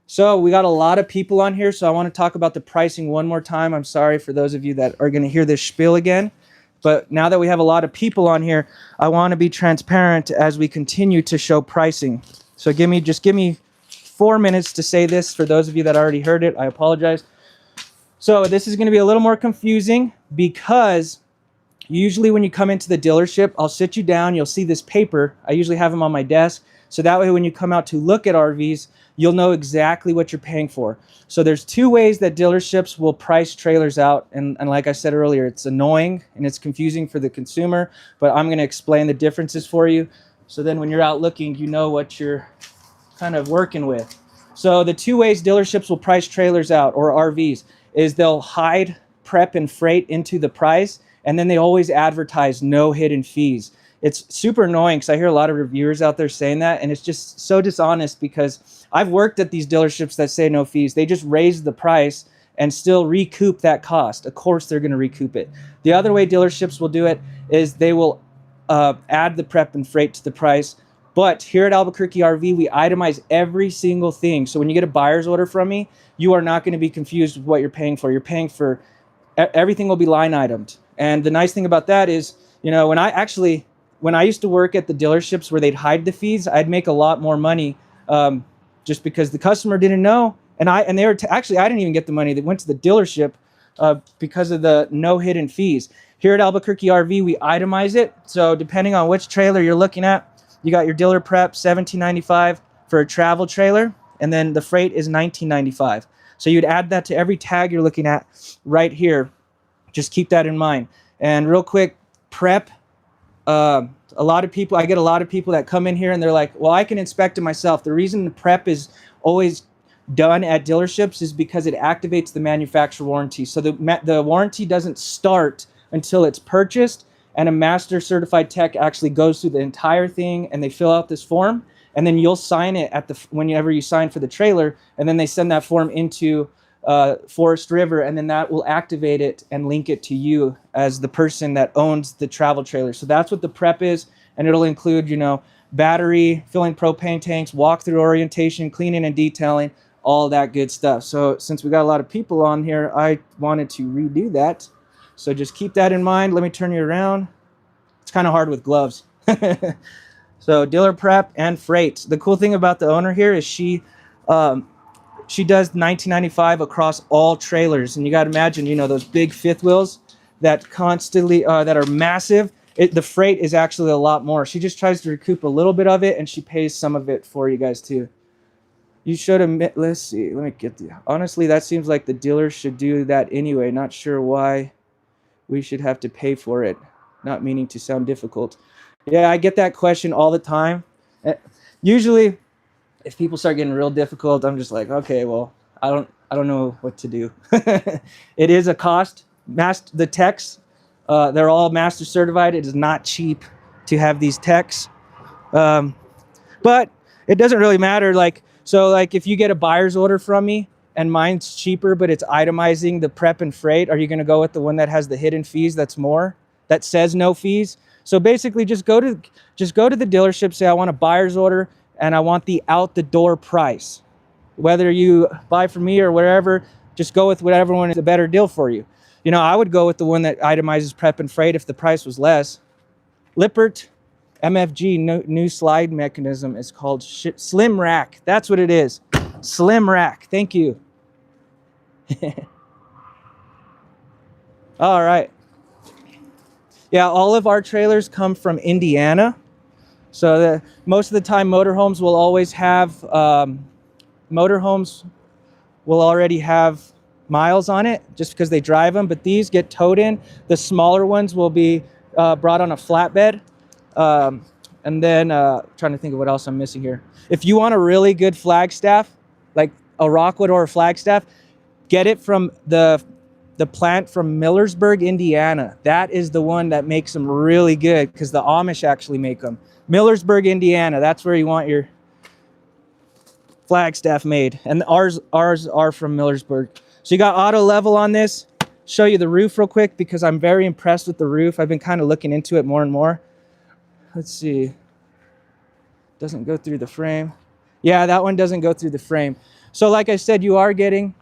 S1: So we got a lot of people on here, so I want to talk about the pricing one more time. I'm sorry for those of you that are going to hear this spiel again. But now that we have a lot of people on here, I want to be transparent as we continue to show pricing. So just give me 4 minutes to say this. For those of you that already heard it, I apologize. So this is going to be a little more confusing, because usually when you come into the dealership, I'll sit you down, you'll see this paper. I usually have them on my desk. So that way when you come out to look at RVs, you'll know exactly what you're paying for. So there's 2 ways that dealerships will price trailers out. And like I said earlier, it's annoying and it's confusing for the consumer, but I'm going to explain the differences for you. So then when you're out looking, you know what you're kind of working with. So the 2 ways dealerships will price trailers out, or RVs, is they'll hide prep and freight into the price, and then they always advertise no hidden fees. It's super annoying because I hear a lot of reviewers out there saying that, and it's just so dishonest, because I've worked at these dealerships that say no fees. They just raise the price and still recoup that cost. Of course, they're going to recoup it. The other way dealerships will do it is they will add the prep and freight to the price. But here at Albuquerque RV, we itemize every single thing. So when you get a buyer's order from me, you are not going to be confused with what you're paying for. You're paying for Everything will be line itemed. And the nice thing about that is, you know, when I used to work at the dealerships where they'd hide the fees, I'd make a lot more money, just because the customer didn't know. And they were actually, I didn't even get the money that went to the dealership, because of the no hidden fees. Here at Albuquerque RV, we itemize it. So depending on which trailer you're looking at, you got your dealer prep, $17.95 for a travel trailer, and then the freight is $19.95. So you'd add that to every tag you're looking at right here. Just keep that in mind. And real quick, prep. I get a lot of people that come in here and they're like, well, I can inspect it myself. The reason the prep is always done at dealerships is because it activates the manufacturer warranty. So the warranty doesn't start until it's purchased, and a master certified tech actually goes through the entire thing and they fill out this form, and then you'll sign it whenever you sign for the trailer, and then they send that form into Forest River, and then that will activate it and link it to you as the person that owns the travel trailer. So that's what the prep is, and it'll include, you know, battery, filling propane tanks, walkthrough orientation, cleaning and detailing, all that good stuff. So since we got a lot of people on here, I wanted to redo that. So just keep that in mind. Let me turn you around. It's kind of hard with gloves. So dealer prep and freight. The cool thing about the owner here is she does $19.95 across all trailers. And you got to imagine, you know, those big fifth wheels that constantly, that are massive. The freight is actually a lot more. She just tries to recoup a little bit of it, and she pays some of it for you guys too. You should admit, let's see, let me get the, honestly, that seems like the dealer should do that anyway. Not sure why we should have to pay for it. Not meaning to sound difficult. Yeah, I get that question all the time. Usually, if people start getting real difficult, I'm just like, okay, well, I don't know what to do. It is a cost. The techs, they're all master certified. It is not cheap to have these techs. But it doesn't really matter. So if you get a buyer's order from me and mine's cheaper, but it's itemizing the prep and freight, are you going to go with the one that has the hidden fees that's more, that says no fees? So basically just go to the dealership, say I want a buyer's order and I want the out the door price. Whether you buy from me or wherever, just go with whatever one is a better deal for you. You know, I would go with the one that itemizes prep and freight if the price was less. Lippert MFG new slide mechanism is called Slim Rack. That's what it is. Slim Rack. Thank you. All right. Yeah, all of our trailers come from Indiana. So most of the time motorhomes will always have, motorhomes will already have miles on it just because they drive them, but these get towed in. The smaller ones will be brought on a flatbed. And then trying to think of what else I'm missing here. If you want a really good Flagstaff, like a Rockwood or a Flagstaff, get it from the plant from Millersburg, Indiana. That is the one that makes them really good because the Amish actually make them. Millersburg, Indiana. That's where you want your Flagstaff made. And ours are from Millersburg. So you got auto level on this. Show you the roof real quick because I'm very impressed with the roof. I've been kind of looking into it more and more. Let's see. Doesn't go through the frame. Yeah, that one doesn't go through the frame. So like I said, you are getting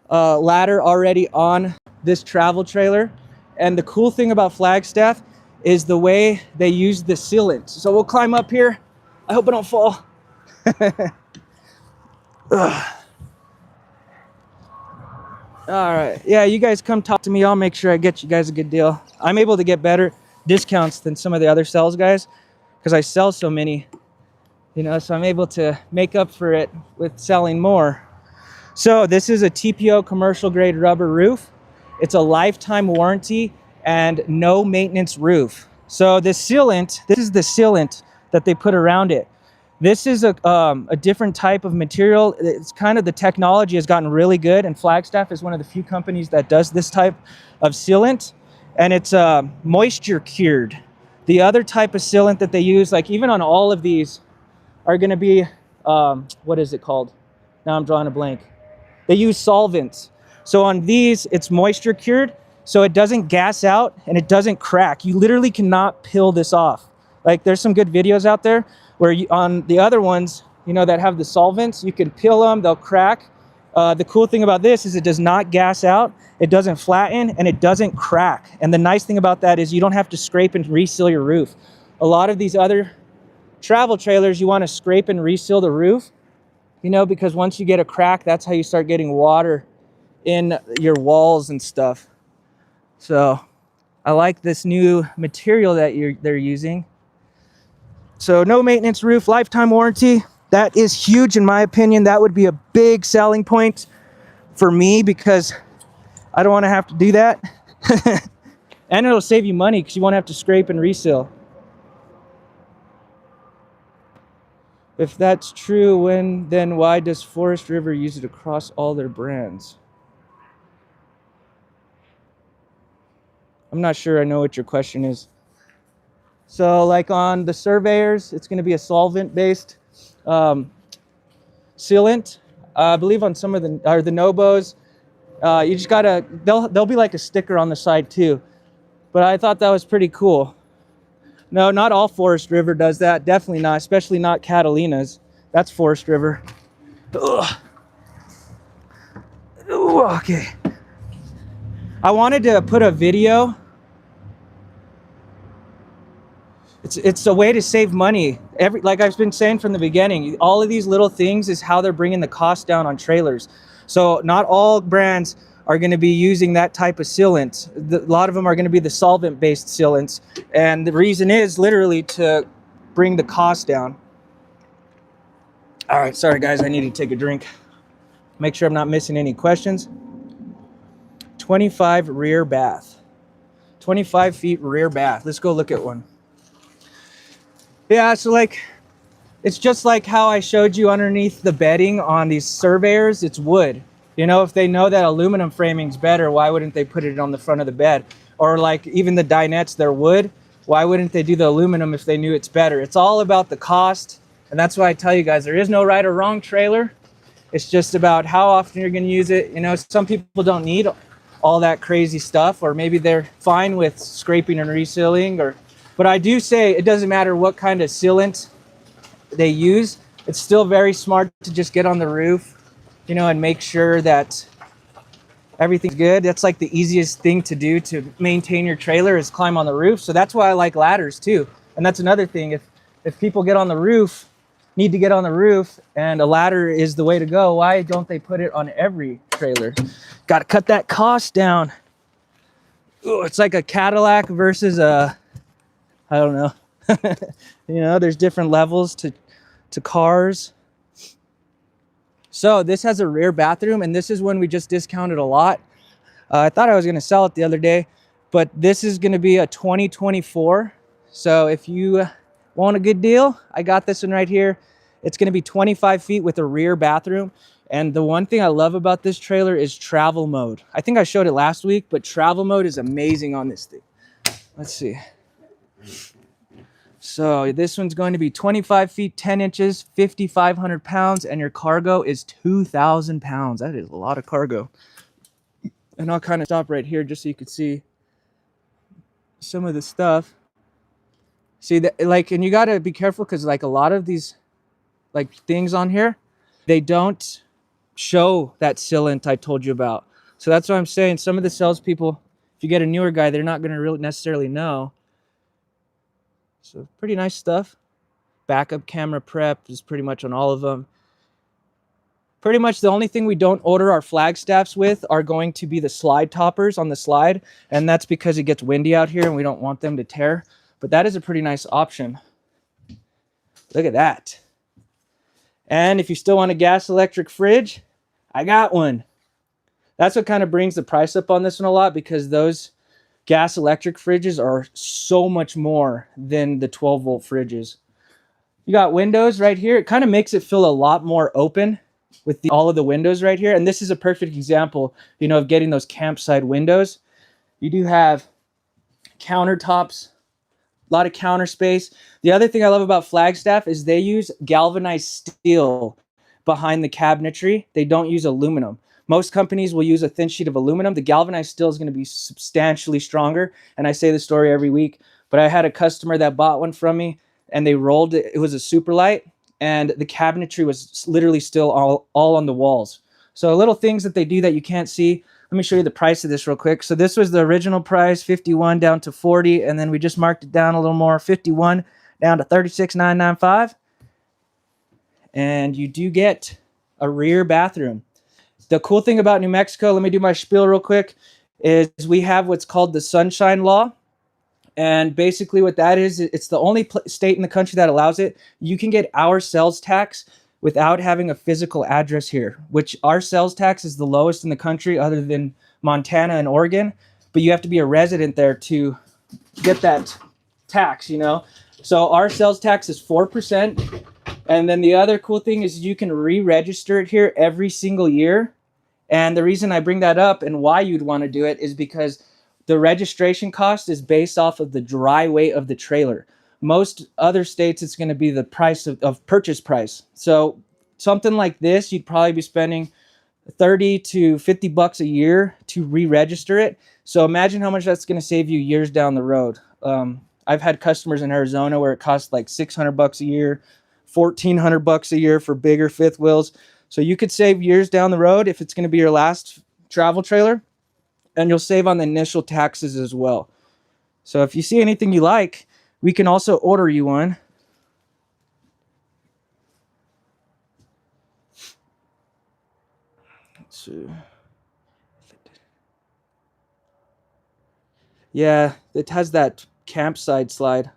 S1: a ladder already on this travel trailer. And the cool thing about Flagstaff is the way they use the sealant. So we'll climb up here. I hope I don't fall. All right. Yeah, you guys come talk to me. I'll make sure I get you guys a good deal. I'm able to get better discounts than some of the other sales guys because I sell so many, you know, so I'm able to make up for it with selling more. So this is a TPO commercial grade rubber roof. It's a lifetime warranty and no maintenance roof. So this is the sealant that they put around it. This is a different type of material. It's kind of, the technology has gotten really good, and Flagstaff is one of the few companies that does this type of sealant, and it's moisture cured. The other type of sealant that they use, like even on all of these, are going to be, what is it called? Now I'm drawing a blank. They use solvents. So on these, it's moisture cured, so it doesn't gas out and it doesn't crack. You literally cannot peel this off. Like there's some good videos out there where on the other ones, you know, that have the solvents, you can peel them, they'll crack, The cool thing about this is it does not gas out, it doesn't flatten, and it doesn't crack. And the nice thing about that is you don't have to scrape and reseal your roof. A lot of these other travel trailers, you want to scrape and reseal the roof, you know, because once you get a crack, that's how you start getting water in your walls and stuff. So I like this new material that they're using. So no maintenance roof, lifetime warranty. That is huge in my opinion. That would be a big selling point for me because I don't want to have to do that. And it'll save you money because you won't have to scrape and reseal. If that's true, then why does Forest River use it across all their brands? I'm not sure I know what your question is. So like on the surveyors, it's going to be a solvent-based sealant. I believe on some of the Nobos, you just gotta, they'll be like a sticker on the side too. But I thought that was pretty cool. No, not all Forest River does that. Definitely not, especially not Catalina's. That's Forest River. Ugh. Ooh, okay. I wanted to put a video. It's a way to save money. Like I've been saying from the beginning, all of these little things is how they're bringing the cost down on trailers. So not all brands are going to be using that type of sealant. A lot of them are going to be the solvent-based sealants. And the reason is literally to bring the cost down. All right, sorry guys, I need to take a drink. Make sure I'm not missing any questions. 25 rear bath. 25 feet rear bath. Let's go look at one. Yeah, so like, it's just like how I showed you underneath the bedding on these surveyors, it's wood. You know, if they know that aluminum framing is better, why wouldn't they put it on the front of the bed? Or like even the dinettes, they're wood. Why wouldn't they do the aluminum if they knew it's better? It's all about the cost. And that's why I tell you guys, there is no right or wrong trailer. It's just about how often you're going to use it. You know, some people don't need all that crazy stuff, or maybe they're fine with scraping and resealing. But I do say it doesn't matter what kind of sealant they use. It's still very smart to just get on the roof, you know, and make sure that everything's good. That's like the easiest thing to do to maintain your trailer is climb on the roof. So that's why I like ladders too. And that's another thing. If people get on the roof, need to get on the roof, and a ladder is the way to go, why don't they put it on every trailer? Got to cut that cost down. Ooh, it's like a Cadillac versus a, I don't know. You know, there's different levels to cars. So this has a rear bathroom, and this is one we just discounted a lot. I thought I was going to sell it the other day, but this is going to be a 2024. So if you want a good deal, I got this one right here. It's going to be 25 feet with a rear bathroom. And the one thing I love about this trailer is travel mode. I think I showed it last week, but travel mode is amazing on this thing. Let's see. So this one's going to be 25 feet, 10 inches, 5,500 pounds, and your cargo is 2,000 pounds. That is a lot of cargo. And I'll kind of stop right here just so you can see some of the stuff. See that, like, and you got to be careful because like a lot of these like things on here, they don't show that sealant I told you about. So that's what I'm saying. Some of the salespeople, if you get a newer guy, they're not going to really necessarily know. So pretty nice stuff. Backup camera prep is pretty much on all of them. Pretty much the only thing we don't order our Flagstaffs with are going to be the slide toppers on the slide. And that's because it gets windy out here and we don't want them to tear. But that is a pretty nice option. Look at that. And if you still want a gas electric fridge, I got one. That's what kind of brings the price up on this one a lot, because those gas electric fridges are so much more than the 12-volt fridges. You got windows right here. It kind of makes it feel a lot more open with all of the windows right here. And this is a perfect example, you know, of getting those campsite windows. You do have countertops, a lot of counter space. The other thing I love about Flagstaff is they use galvanized steel behind the cabinetry. They don't use aluminum. Most companies will use a thin sheet of aluminum. The galvanized steel is going to be substantially stronger. And I say the story every week, but I had a customer that bought one from me and they rolled it. It was a super light and the cabinetry was literally still all on the walls. So little things that they do that you can't see. Let me show you the price of this real quick. So this was the original price, 51 down to 40, and then we just marked it down a little more, 51 down to 36,995. And you do get a rear bathroom. The cool thing about New Mexico, let me do my spiel real quick, is we have what's called the Sunshine Law. And basically what that is, it's the only state in the country that allows it. You can get our sales tax without having a physical address here, which our sales tax is the lowest in the country other than Montana and Oregon. But you have to be a resident there to get that tax, you know. So our sales tax is 4%. And then the other cool thing is you can re-register it here every single year. And the reason I bring that up and why you'd want to do it is because the registration cost is based off of the dry weight of the trailer. Most other states, it's going to be the price of purchase price. So something like this, you'd probably be spending 30 to 50 bucks a year to re-register it. So imagine how much that's going to save you years down the road. I've had customers in Arizona where it costs like 600 bucks a year, 1,400 bucks a year for bigger fifth wheels. So you could save years down the road if it's going to be your last travel trailer, and you'll save on the initial taxes as well. So if you see anything you like, we can also order you one. Let's see. Yeah, it has that campsite slide.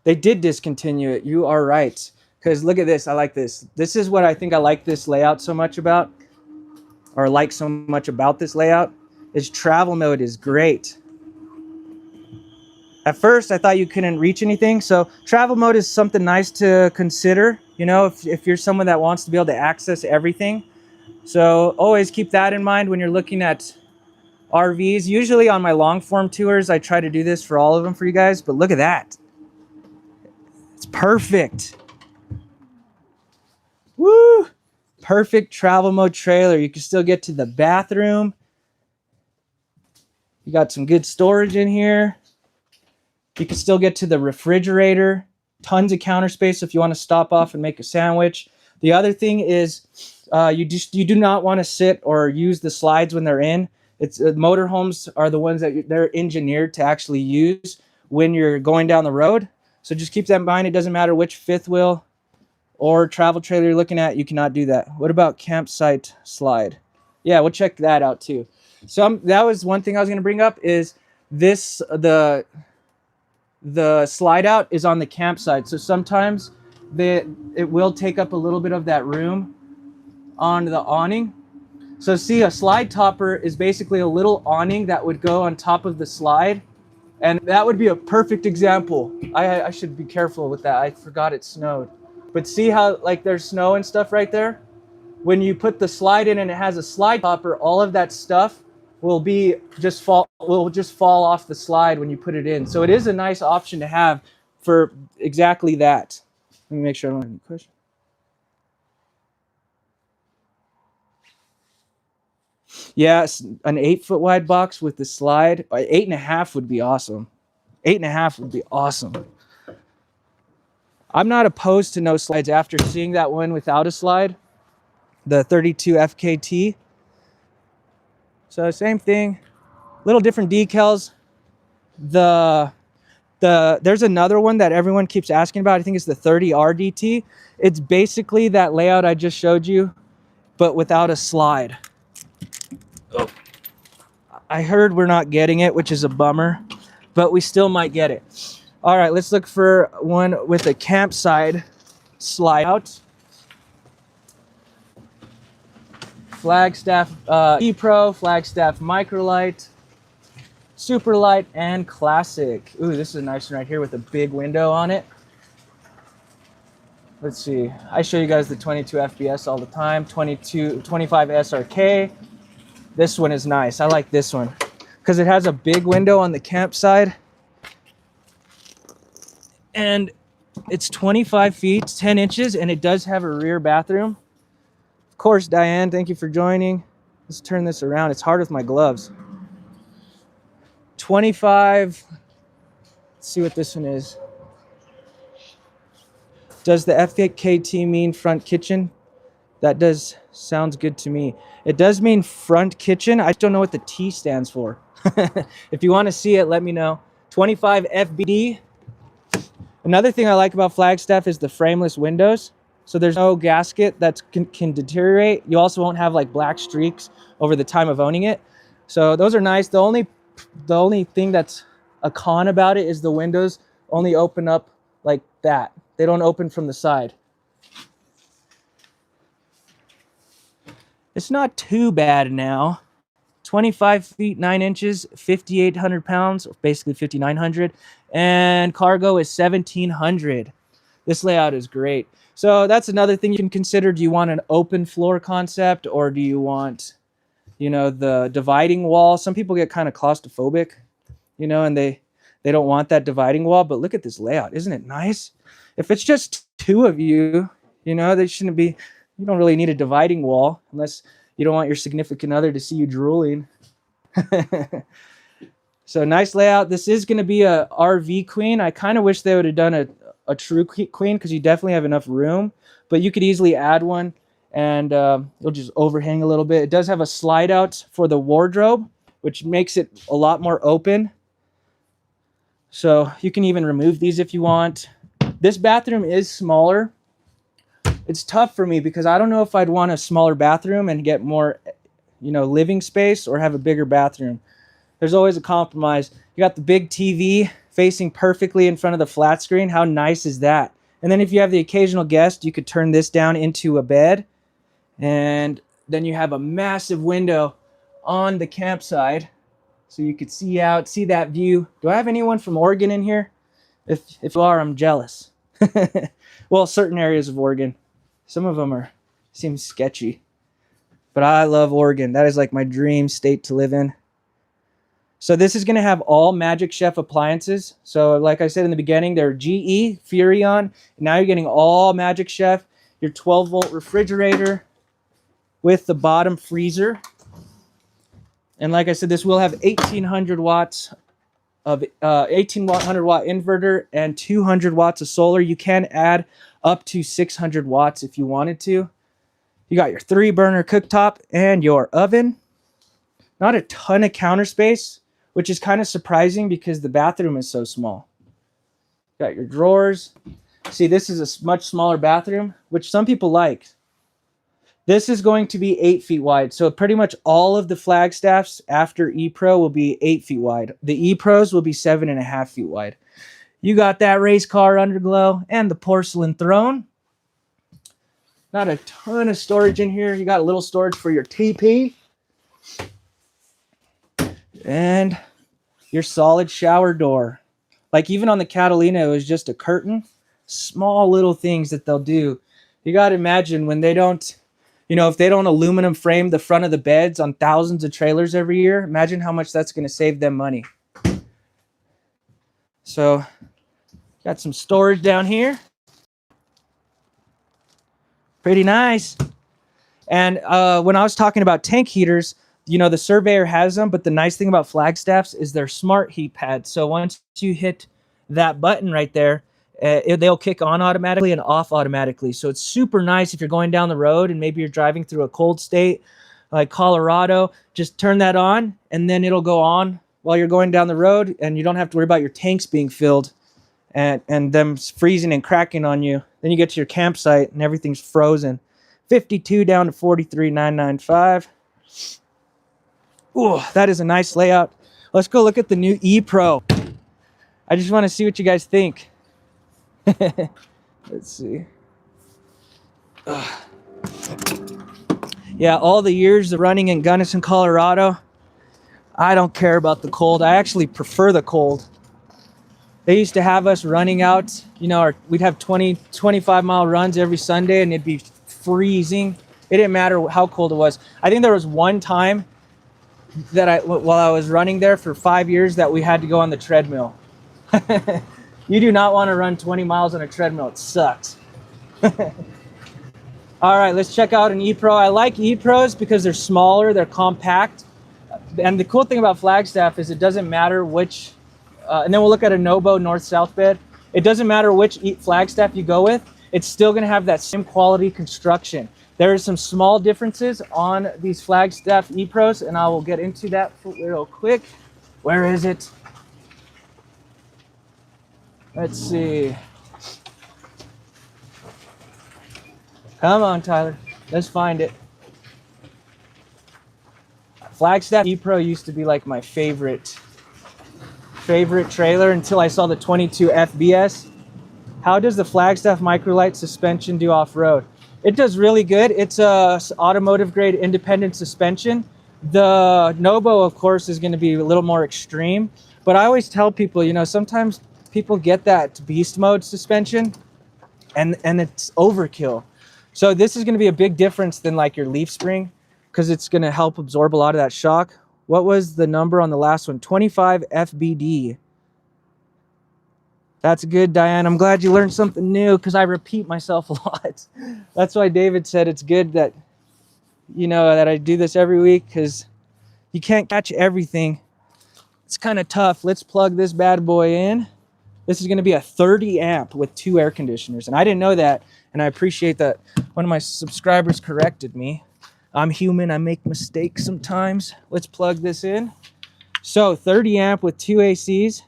S1: They did discontinue it. You are right. Because look at this. I like this. This is what I think I like this layout so much about, or like so much about this layout, is travel mode is great. At first, I thought you couldn't reach anything. So travel mode is something nice to consider, you know, if you're someone that wants to be able to access everything. So always keep that in mind when you're looking at RVs. Usually on my long form tours, I try to do this for all of them for you guys, but look at that. It's perfect. Woo! Perfect travel mode trailer. You can still get to the bathroom. You got some good storage in here. You can still get to the refrigerator. Tons of counter space if you want to stop off and make a sandwich. The other thing is you do not want to sit or use the slides when they're in. It's motorhomes are the ones that they're engineered to actually use when you're going down the road. So just keep that in mind. It doesn't matter which fifth wheel or travel trailer you're looking at, you cannot do that. What about campsite slide? Yeah, we'll check that out too. So that was one thing I was going to bring up is this, the slide out is on the campsite. So sometimes it will take up a little bit of that room on the awning. So see, a slide topper is basically a little awning that would go on top of the slide. And that would be a perfect example. I should be careful with that. I forgot it snowed. But see how like there's snow and stuff right there? When you put the slide in and it has a slide topper, all of that stuff will just fall off the slide when you put it in. So it is a nice option to have for exactly that. Let me make sure I don't have any questions. Yes, an 8-foot wide box with the slide. 8.5 would be awesome. 8.5 would be awesome. I'm not opposed to no slides after seeing that one without a slide, the 32 FKT. So same thing, little different decals. There's another one that everyone keeps asking about. I think it's the 30 RDT. It's basically that layout I just showed you, but without a slide. Oh. I heard we're not getting it, which is a bummer, but we still might get it. All right, let's look for one with a campsite slide out. Flagstaff E-Pro, Flagstaff Microlight, Superlight, and Classic. Ooh, this is a nice one right here with a big window on it. Let's see. I show you guys the 22 FPS all the time. 25 SRK. This one is nice. I like this one because it has a big window on the campsite. And it's 25 feet, 10 inches, and it does have a rear bathroom. Of course, Diane, thank you for joining. Let's turn this around. It's hard with my gloves. 25. Let's see what this one is. Does the FKT mean front kitchen? That does sounds good to me. It does mean front kitchen. I just don't know what the T stands for. If you want to see it, let me know. 25 FBD. Another thing I like about Flagstaff is the frameless windows. So there's no gasket that can deteriorate. You also won't have like black streaks over the time of owning it. So those are nice. The only thing that's a con about it is the windows only open up like that. They don't open from the side. It's not too bad now. 25 feet 9 inches, 5,800 pounds, basically 5,900, and cargo is 1,700. This layout is great. So that's another thing you can consider. Do you want an open floor concept, or do you want, you know, the dividing wall? Some people get kind of claustrophobic, you know, and they don't want that dividing wall. But look at this layout. Isn't it nice? If it's just two of you, you know, they shouldn't be, you don't really need a dividing wall unless you don't want your significant other to see you drooling. So nice layout. This is going to be a RV queen. I kind of wish they would have done a true queen, because you definitely have enough room, but you could easily add one, and it'll just overhang a little bit. It does have a slide out for the wardrobe, which makes it a lot more open. So you can even remove these if you want. This bathroom is smaller. It's tough for me because I don't know if I'd want a smaller bathroom and get more, you know, living space, or have a bigger bathroom. There's always a compromise. You got the big TV facing perfectly in front of the flat screen. How nice is that? And then if you have the occasional guest, you could turn this down into a bed, and then you have a massive window on the campsite, so you could see out, see that view. Do I have anyone from Oregon in here? If you are, I'm jealous. Well, certain areas of Oregon. Some of them seem sketchy, but I love Oregon. That is like my dream state to live in. So this is going to have all Magic Chef appliances. So like I said in the beginning, they're GE, Furrion. Now you're getting all Magic Chef. Your 12-volt refrigerator with the bottom freezer. And like I said, this will have 1,800 watts of 1,800 watt inverter and 200 watts of solar. You can add up to 600 watts if you wanted to. You got your 3-burner cooktop and your oven. Not a ton of counter space, which is kind of surprising because the bathroom is so small. Got your drawers. See, this is a much smaller bathroom, which some people like. This is going to be 8 feet wide. So pretty much all of the Flagstaffs after E-Pro will be 8 feet wide. The E-Pros will be 7.5 feet wide. You got that race car underglow and the porcelain throne. Not a ton of storage in here. You got a little storage for your TP. And your solid shower door. Like even on the Catalina, it was just a curtain. Small little things that they'll do. You got to imagine when they don't, you know, if they don't aluminum frame the front of the beds on thousands of trailers every year, imagine how much that's going to save them money. So, got some storage down here. Pretty nice. And when I was talking about tank heaters, you know, the Surveyor has them, but the nice thing about Flagstaffs is they're smart heat pads. So once you hit that button right there, they'll kick on automatically and off automatically. So it's super nice if you're going down the road and maybe you're driving through a cold state like Colorado. Just turn that on and then it'll go on while you're going down the road, and you don't have to worry about your tanks being filled and them freezing and cracking on you. Then you get to your campsite and everything's frozen. 52 down to 43,995. Ooh, that is a nice layout. Let's go look at the new E-Pro. I just want to see what you guys think. Let's see. Yeah, all the years of running in Gunnison, Colorado, I don't care about the cold. I actually prefer the cold. They used to have us running out, you know, we'd have 20, 25-mile runs every Sunday, and it'd be freezing. It didn't matter how cold it was. I think there was one time that while I was running there for 5 years, that we had to go on the treadmill. You do not want to run 20 miles on a treadmill. It sucks. All right, let's check out an E-Pro. I like E-Pros because they're smaller, they're compact. And the cool thing about Flagstaff is it doesn't matter which, and then we'll look at a Nobo north-south bed. It doesn't matter which Flagstaff you go with, it's still gonna have that same quality construction. There are some small differences on these Flagstaff E-Pros, and I will get into that real quick. Where is it? Let's see. Come on, Tyler. Let's find it. Flagstaff E-Pro used to be like my favorite trailer until I saw the 22 FBS. How does the Flagstaff Microlight suspension do off-road? It does really good. It's a automotive grade independent suspension. The Nobo, of course, is going to be a little more extreme, but I always tell people, you know, sometimes people get that beast mode suspension and it's overkill. So this is going to be a big difference than like your leaf spring, because it's going to help absorb a lot of that shock. What was the number on the last one? 25 FBD. That's good, Diane. I'm glad you learned something new, because I repeat myself a lot. That's why David said it's good that, you know, that I do this every week, because you can't catch everything. It's kind of tough. Let's plug this bad boy in. This is going to be a 30 amp with 2 air conditioners. And I didn't know that. And I appreciate that one of my subscribers corrected me. I'm human. I make mistakes sometimes. Let's plug this in. So 30 amp with 2 ACs.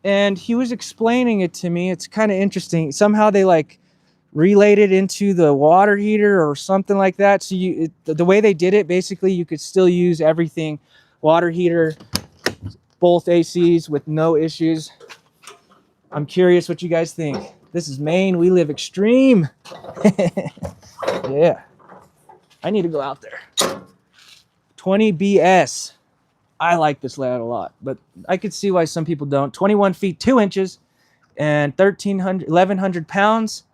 S1: And he was explaining it to me. It's kind of interesting. Somehow they like relayed it into the water heater or something like that. So the way they did it, basically you could still use everything, water heater, both ACs with no issues. I'm curious what you guys think. This is Maine. We live extreme. Yeah. I need to go out there. 20 BS. I like this layout a lot, but I could see why some people don't. 21 feet 2 inches and 1,100 pounds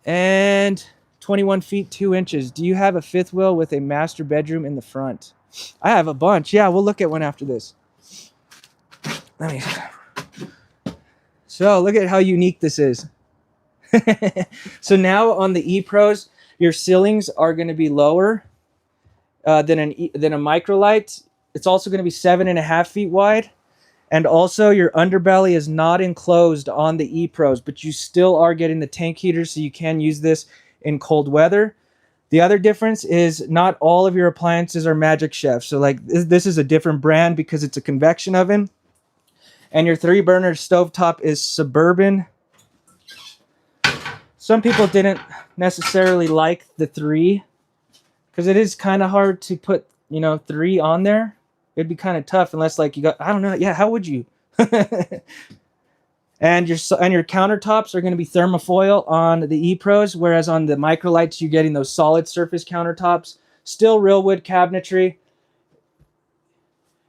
S1: and 21 feet 2 inches. Do you have a fifth wheel with a master bedroom in the front? I have a bunch. Yeah, we'll look at one after this. Let me. So look at how unique this is. So now on the E-Pros, your ceilings are going to be lower than a Microlight. It's also going to be 7.5 feet wide. And also your underbelly is not enclosed on the E-Pros, but you still are getting the tank heater, so you can use this in cold weather. The other difference is not all of your appliances are Magic Chef. So like this is a different brand because it's a convection oven. And your 3-burner stovetop is Suburban. Some people didn't necessarily like the 3 because it is kind of hard to put, you know, 3 on there. It'd be kind of tough unless like you got, I don't know. Yeah, how would you? And your countertops are going to be thermofoil on the E-Pros, whereas on the Microlights you're getting those solid surface countertops. Still real wood cabinetry.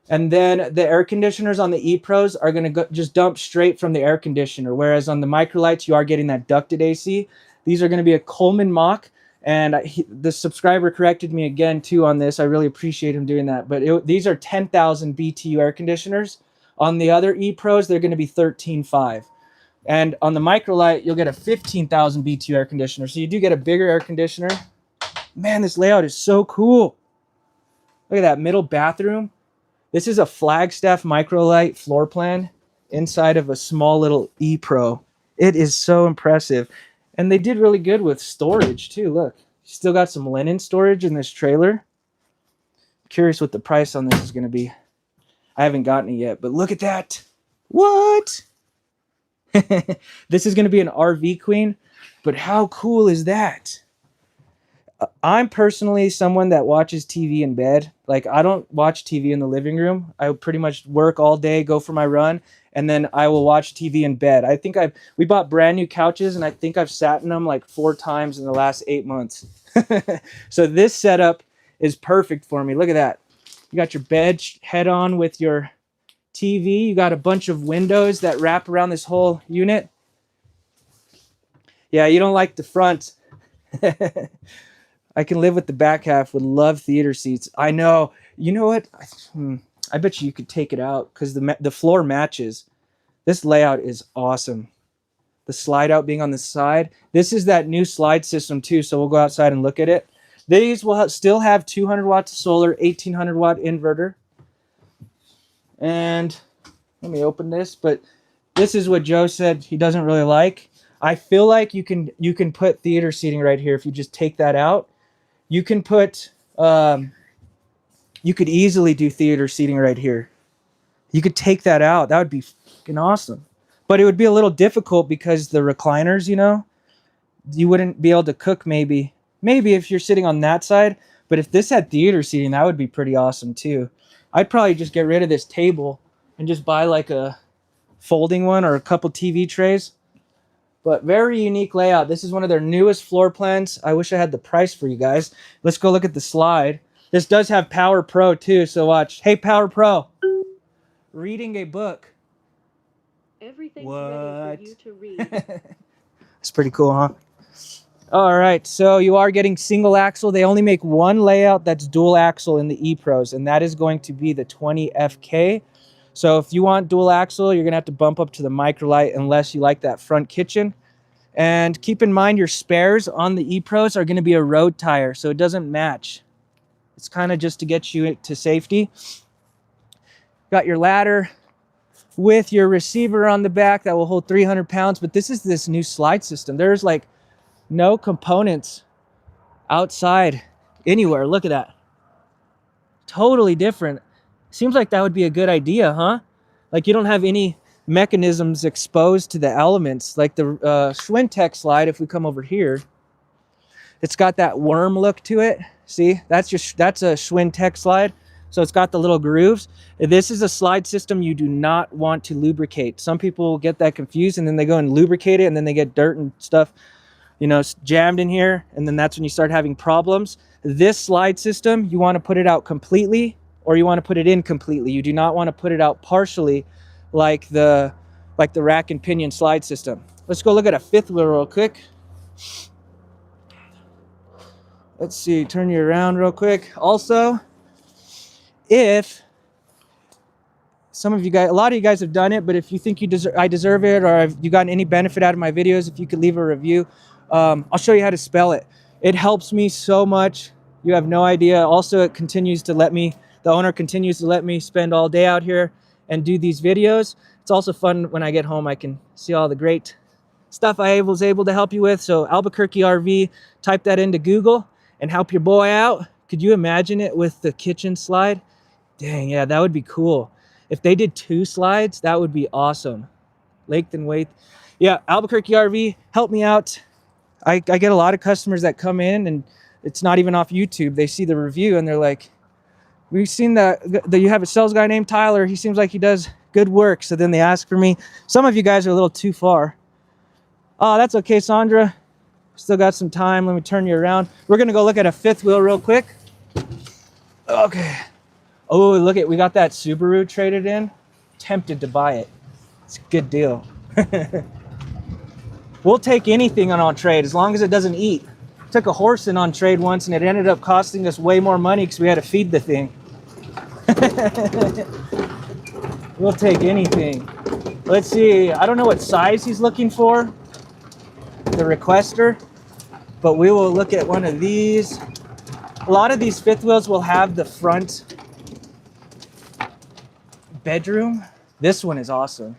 S1: And then the air conditioners on the E-Pros are going to just dump straight from the air conditioner, whereas on the Microlights you are getting that ducted AC. These are going to be a Coleman Mach. And the subscriber corrected me again, too, on this. I really appreciate him doing that. But these are 10,000 BTU air conditioners. On the other E-Pros, they're going to be 13.5. And on the Microlight, you'll get a 15,000 BTU air conditioner. So you do get a bigger air conditioner. Man, this layout is so cool. Look at that middle bathroom. This is a Flagstaff Microlight floor plan inside of a small little E-Pro. It is so impressive. And they did really good with storage, too. Look, still got some linen storage in this trailer. Curious what the price on this is going to be. I haven't gotten it yet, but look at that. What? This is going to be an RV queen, but how cool is that? I'm personally someone that watches TV in bed. Like, I don't watch TV in the living room. I pretty much work all day, go for my run, and then I will watch TV in bed. I think we bought brand new couches, and I think I've sat in them like 4 times in the last 8 months. So this setup is perfect for me. Look at that. You got your bed head on with your TV. You got a bunch of windows that wrap around this whole unit. Yeah, you don't like the front. I can live with the back half. Would love theater seats. I know. You know what? I bet you could take it out because the floor matches. This layout is awesome. The slide out being on the side. This is that new slide system too, so we'll go outside and look at it. These will still have 200 watts of solar, 1800 watt inverter. And let me open this, but this is what Joe said he doesn't really like. I feel like you can put theater seating right here. If you just take that out, you can put, you could easily do theater seating right here. You could take that out. That would be fucking awesome. But it would be a little difficult because the recliners, you know, you wouldn't be able to cook maybe if you're sitting on that side. But if this had theater seating, that would be pretty awesome too. I'd probably just get rid of this table and just buy like a folding one or a couple TV trays. But very unique layout. This is one of their newest floor plans. I wish I had the price for you guys. Let's go look at the slide. This does have Power Pro too, so watch. Hey, Power Pro. Reading a book.
S2: Everything's ready for you to read.
S1: It's pretty cool, huh? All right, so you are getting single axle. They only make one layout that's dual axle in the E-Pros, and that is going to be the 20FK. So if you want dual axle, you're gonna have to bump up to the Microlite unless you like that front kitchen. And keep in mind your spares on the E-Pros are gonna be a road tire, so it doesn't match. It's kind of just to get you to safety. Got your ladder with your receiver on the back that will hold 300 pounds, but this is this new slide system. There's like no components outside anywhere. Look at that. Totally different. Seems like that would be a good idea, huh? Like you don't have any mechanisms exposed to the elements. Like the Schwintek slide, if we come over here, it's got that worm look to it. See, that's a Schwintek slide. So it's got the little grooves. This is a slide system you do not want to lubricate. Some people get that confused and then they go and lubricate it and then they get dirt and stuff, you know, jammed in here. And then that's when you start having problems. This slide system, you want to put it out completely or you want to put it in completely. You do not want to put it out partially like the rack and pinion slide system. Let's go look at a fifth wheel real quick. Let's see, turn you around real quick. Also, if some of you guys, a lot of you guys have done it, but if you think I deserve it or have you gotten any benefit out of my videos, if you could leave a review, I'll show you how to spell it. It helps me so much. You have no idea. Also, it continues to let me, the owner continues to let me spend all day out here and do these videos. It's also fun when I get home, I can see all the great stuff I was able to help you with. So Albuquerque RV, type that into Google and help your boy out. Could you imagine it with the kitchen slide? Dang, yeah, that would be cool. If they did 2 slides, that would be awesome. Length and weight. Yeah, Albuquerque RV, help me out. I get a lot of customers that come in and it's not even off YouTube. They see the review and they're like, we've seen that you have a sales guy named Tyler. He seems like he does good work. So then they ask for me. Some of you guys are a little too far. Oh, that's okay, Sandra. Still got some time. Let me turn you around. We're going to go look at a fifth wheel real quick. Okay. Oh, look at, we got that Subaru traded in. Tempted to buy it. It's a good deal. We'll take anything on trade as long as it doesn't eat. Took a horse in on trade once and it ended up costing us way more money because we had to feed the thing. We'll take anything. Let's see. I don't know what size he's looking for, the requester, but we will look at one of these. A lot of these fifth wheels will have the front bedroom. This one is awesome.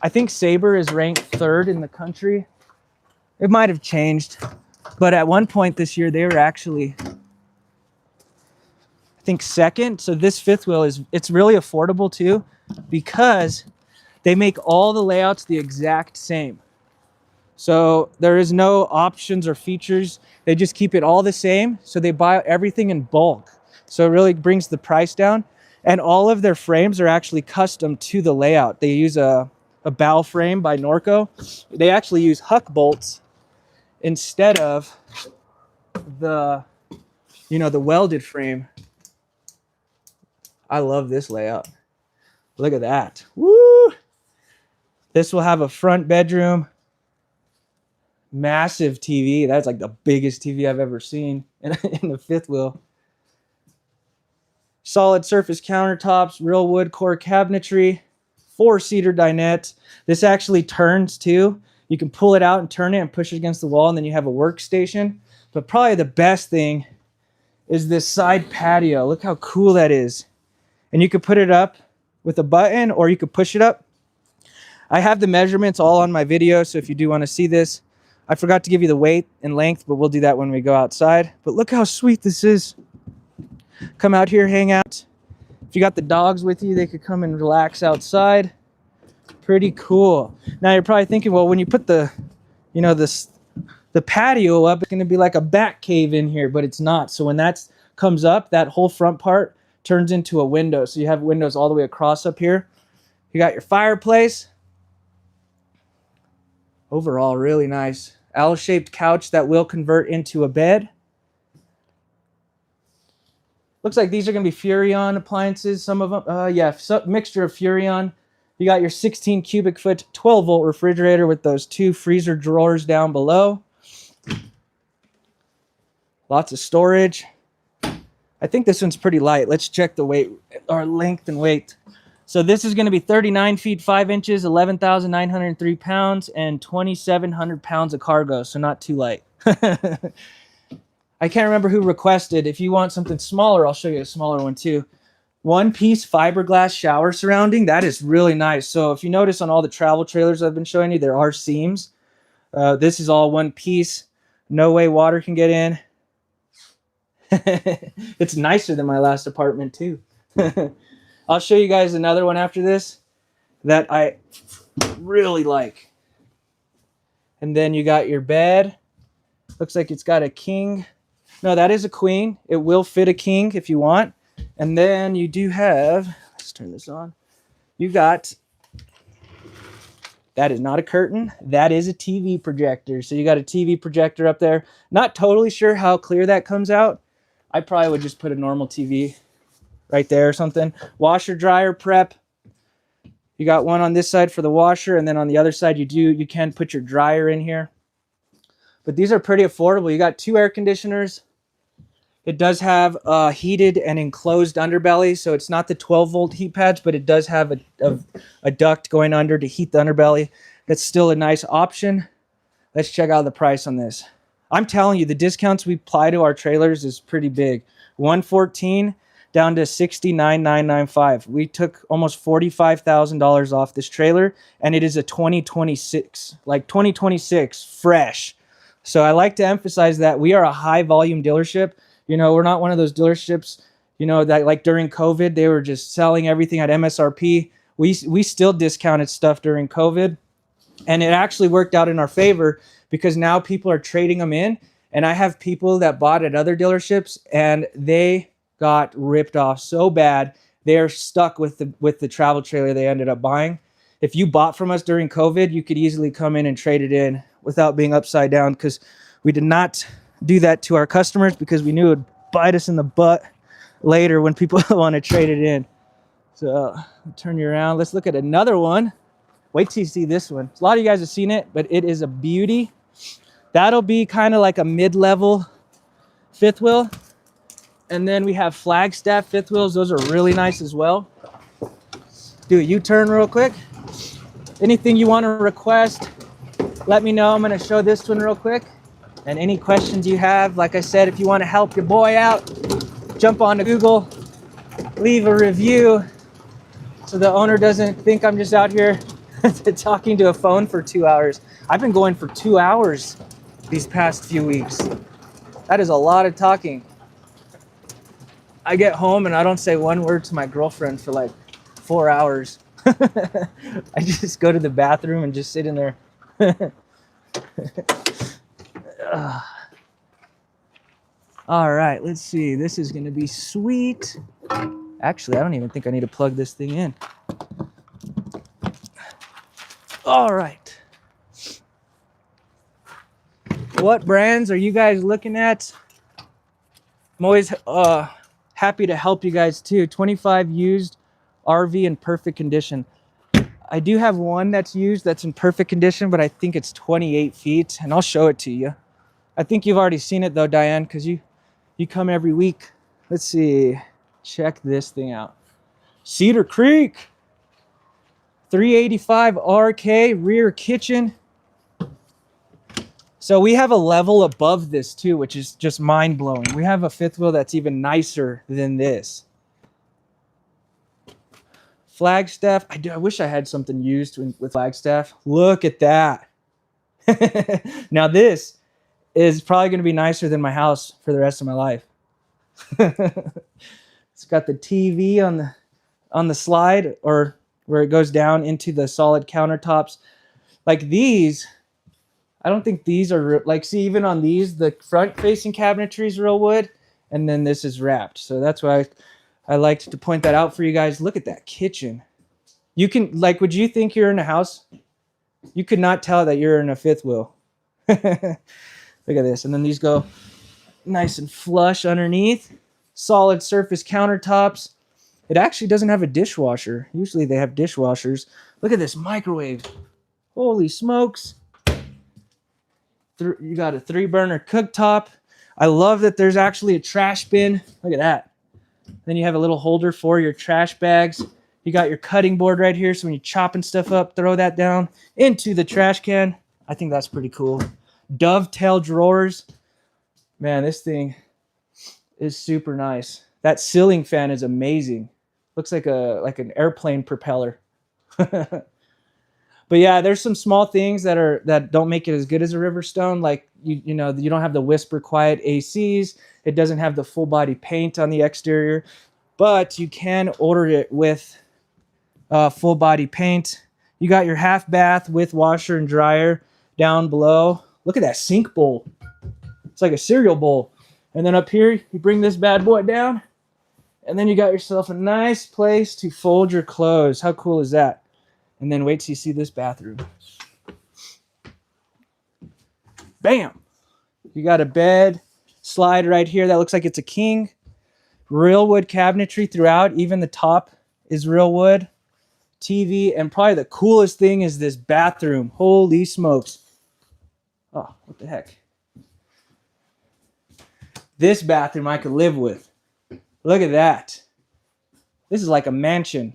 S1: I think Sabre is ranked 3rd in the country. It might have changed, but at one point this year they were actually, I think, 2nd. So this fifth wheel it's really affordable too because they make all the layouts the exact same. So there is no options or features. They just keep it all the same. So they buy everything in bulk. So it really brings the price down. And all of their frames are actually custom to the layout. They use a bow frame by Norco. They actually use huck bolts instead of the welded frame. I love this layout. Look at that. Woo! This will have a front bedroom. Massive TV. That's like the biggest TV I've ever seen in the fifth wheel. Solid surface countertops, real wood core cabinetry, 4-seater dinette. This actually turns too. You can pull it out and turn it and push it against the wall, and then you have a workstation. But probably the best thing is this side patio. Look how cool that is. And you could put it up with a button or you could push it up. I have the measurements all on my video, so if you do want to see this, I forgot to give you the weight and length, but we'll do that when we go outside. But look how sweet this is. Come out here, hang out. If you got the dogs with you, they could come and relax outside. Pretty cool. Now you're probably thinking, well, when you put the, you know, the patio up, it's going to be like a bat cave in here, but it's not. So when that comes up, that whole front part turns into a window. So you have windows all the way across up here. You got your fireplace. Overall, really nice. L-shaped couch that will convert into a bed. Looks like these are going to be Furrion appliances. Some of them, yeah, mixture of Furrion. You got your 16 cubic foot, 12 volt refrigerator with those 2 freezer drawers down below. Lots of storage. I think this one's pretty light. Let's check the weight, or length and weight. So this is going to be 39 feet 5 inches, 11,903 pounds, and 2,700 pounds of cargo. So not too light. I can't remember who requested. If you want something smaller, I'll show you a smaller one too. One piece fiberglass shower surrounding. That is really nice. So if you notice on all the travel trailers I've been showing you, there are seams. This is all one piece. No way water can get in. It's nicer than my last apartment too. I'll show you guys another one after this that I really like. And then you got your bed. Looks like it's got a king. No, that is a queen. It will fit a king if you want. And then you do have, let's turn this on. You got, that is not a curtain. That is a TV projector. So you got a TV projector up there. Not totally sure how clear that comes out. I probably would just put a normal TV right there or something. Washer dryer prep. You got one on this side for the washer, and then on the other side you can put your dryer in here. But these are pretty affordable. You got 2 air conditioners. It does have a heated and enclosed underbelly, so it's not the 12 volt heat pads, but it does have a duct going under to heat the underbelly. That's still a nice option. Let's check out the price on this. I'm telling you, the discounts we apply to our trailers is pretty big. $114 down to $69,995. We took almost $45,000 off this trailer, and it is a 2026, like 2026 fresh. So I like to emphasize that we are a high volume dealership. You know, we're not one of those dealerships, you know, that like during COVID, they were just selling everything at MSRP. We still discounted stuff during COVID, and it actually worked out in our favor because now people are trading them in. And I have people that bought at other dealerships and they got ripped off so bad. They're stuck with the travel trailer they ended up buying. If you bought from us during COVID, you could easily come in and trade it in without being upside down, because we did not do that to our customers because we knew it would bite us in the butt later when people want to trade it in. So I'll turn you around. Let's look at another one. Wait till you see this one. A lot of you guys have seen it, but it is a beauty. That'll be kind of like a mid-level fifth wheel. And then we have Flagstaff fifth wheels. Those are really nice as well. Do a U-turn real quick. Anything you want to request, let me know. I'm going to show this one real quick. And any questions you have, like I said, if you want to help your boy out, jump onto Google, leave a review so the owner doesn't think I'm just out here talking to a phone for 2 hours. I've been going for 2 hours these past few weeks. That is a lot of talking. I get home and I don't say one word to my girlfriend for like 4 hours. I just go to the bathroom and just sit in there. All right, let's see. This is going to be sweet. Actually, I don't even think I need to plug this thing in. All right. What brands are you guys looking at? I'm always happy to help you guys too. 25 used RV in perfect condition. I do have one that's used that's in perfect condition, but I think it's 28 feet, and I'll show it to you. I think you've already seen it though, Diane, because you come every week. Let's see. Check this thing out. Cedar Creek. 385 RK rear kitchen. So we have a level above this too, which is just mind-blowing. We have a fifth wheel that's even nicer than this. Flagstaff. I wish I had something used with Flagstaff. Look at that. Now this is probably going to be nicer than my house for the rest of my life. It's got the TV on the slide, or where it goes down into the solid countertops. Like these, I don't think these are like, see, even on these, the front facing cabinetry is real wood, and then this is wrapped. So that's why I liked to point that out for you guys. Look at that kitchen. You can, like, would you think you're in a house? You could not tell that you're in a fifth wheel. Look at this. And then these go nice and flush underneath. Solid surface countertops. It actually doesn't have a dishwasher. Usually they have dishwashers. Look at this microwave. Holy smokes. You got a 3-burner cooktop. I love that there's actually a trash bin. Look at that. Then you have a little holder for your trash bags. You got your cutting board right here, so when you're chopping stuff up, throw that down into the trash can. I think that's pretty cool. Dovetail drawers. Man, this thing is super nice. That ceiling fan is amazing. Looks like an airplane propeller. But yeah, there's some small things that don't make it as good as a Riverstone. Like you know, you don't have the whisper quiet ACs. It doesn't have the full body paint on the exterior, but you can order it with full body paint. You got your half bath with washer and dryer down below. Look at that sink bowl. It's like a cereal bowl. And then up here, you bring this bad boy down, and then you got yourself a nice place to fold your clothes. How cool is that? And then wait till you see this bathroom. Bam! You got a bed slide right here that looks like it's a king. Real wood cabinetry throughout. Even the top is real wood. TV, and probably the coolest thing is this bathroom. Holy smokes. Oh, what the heck? This bathroom I could live with. Look at that. This is like a mansion.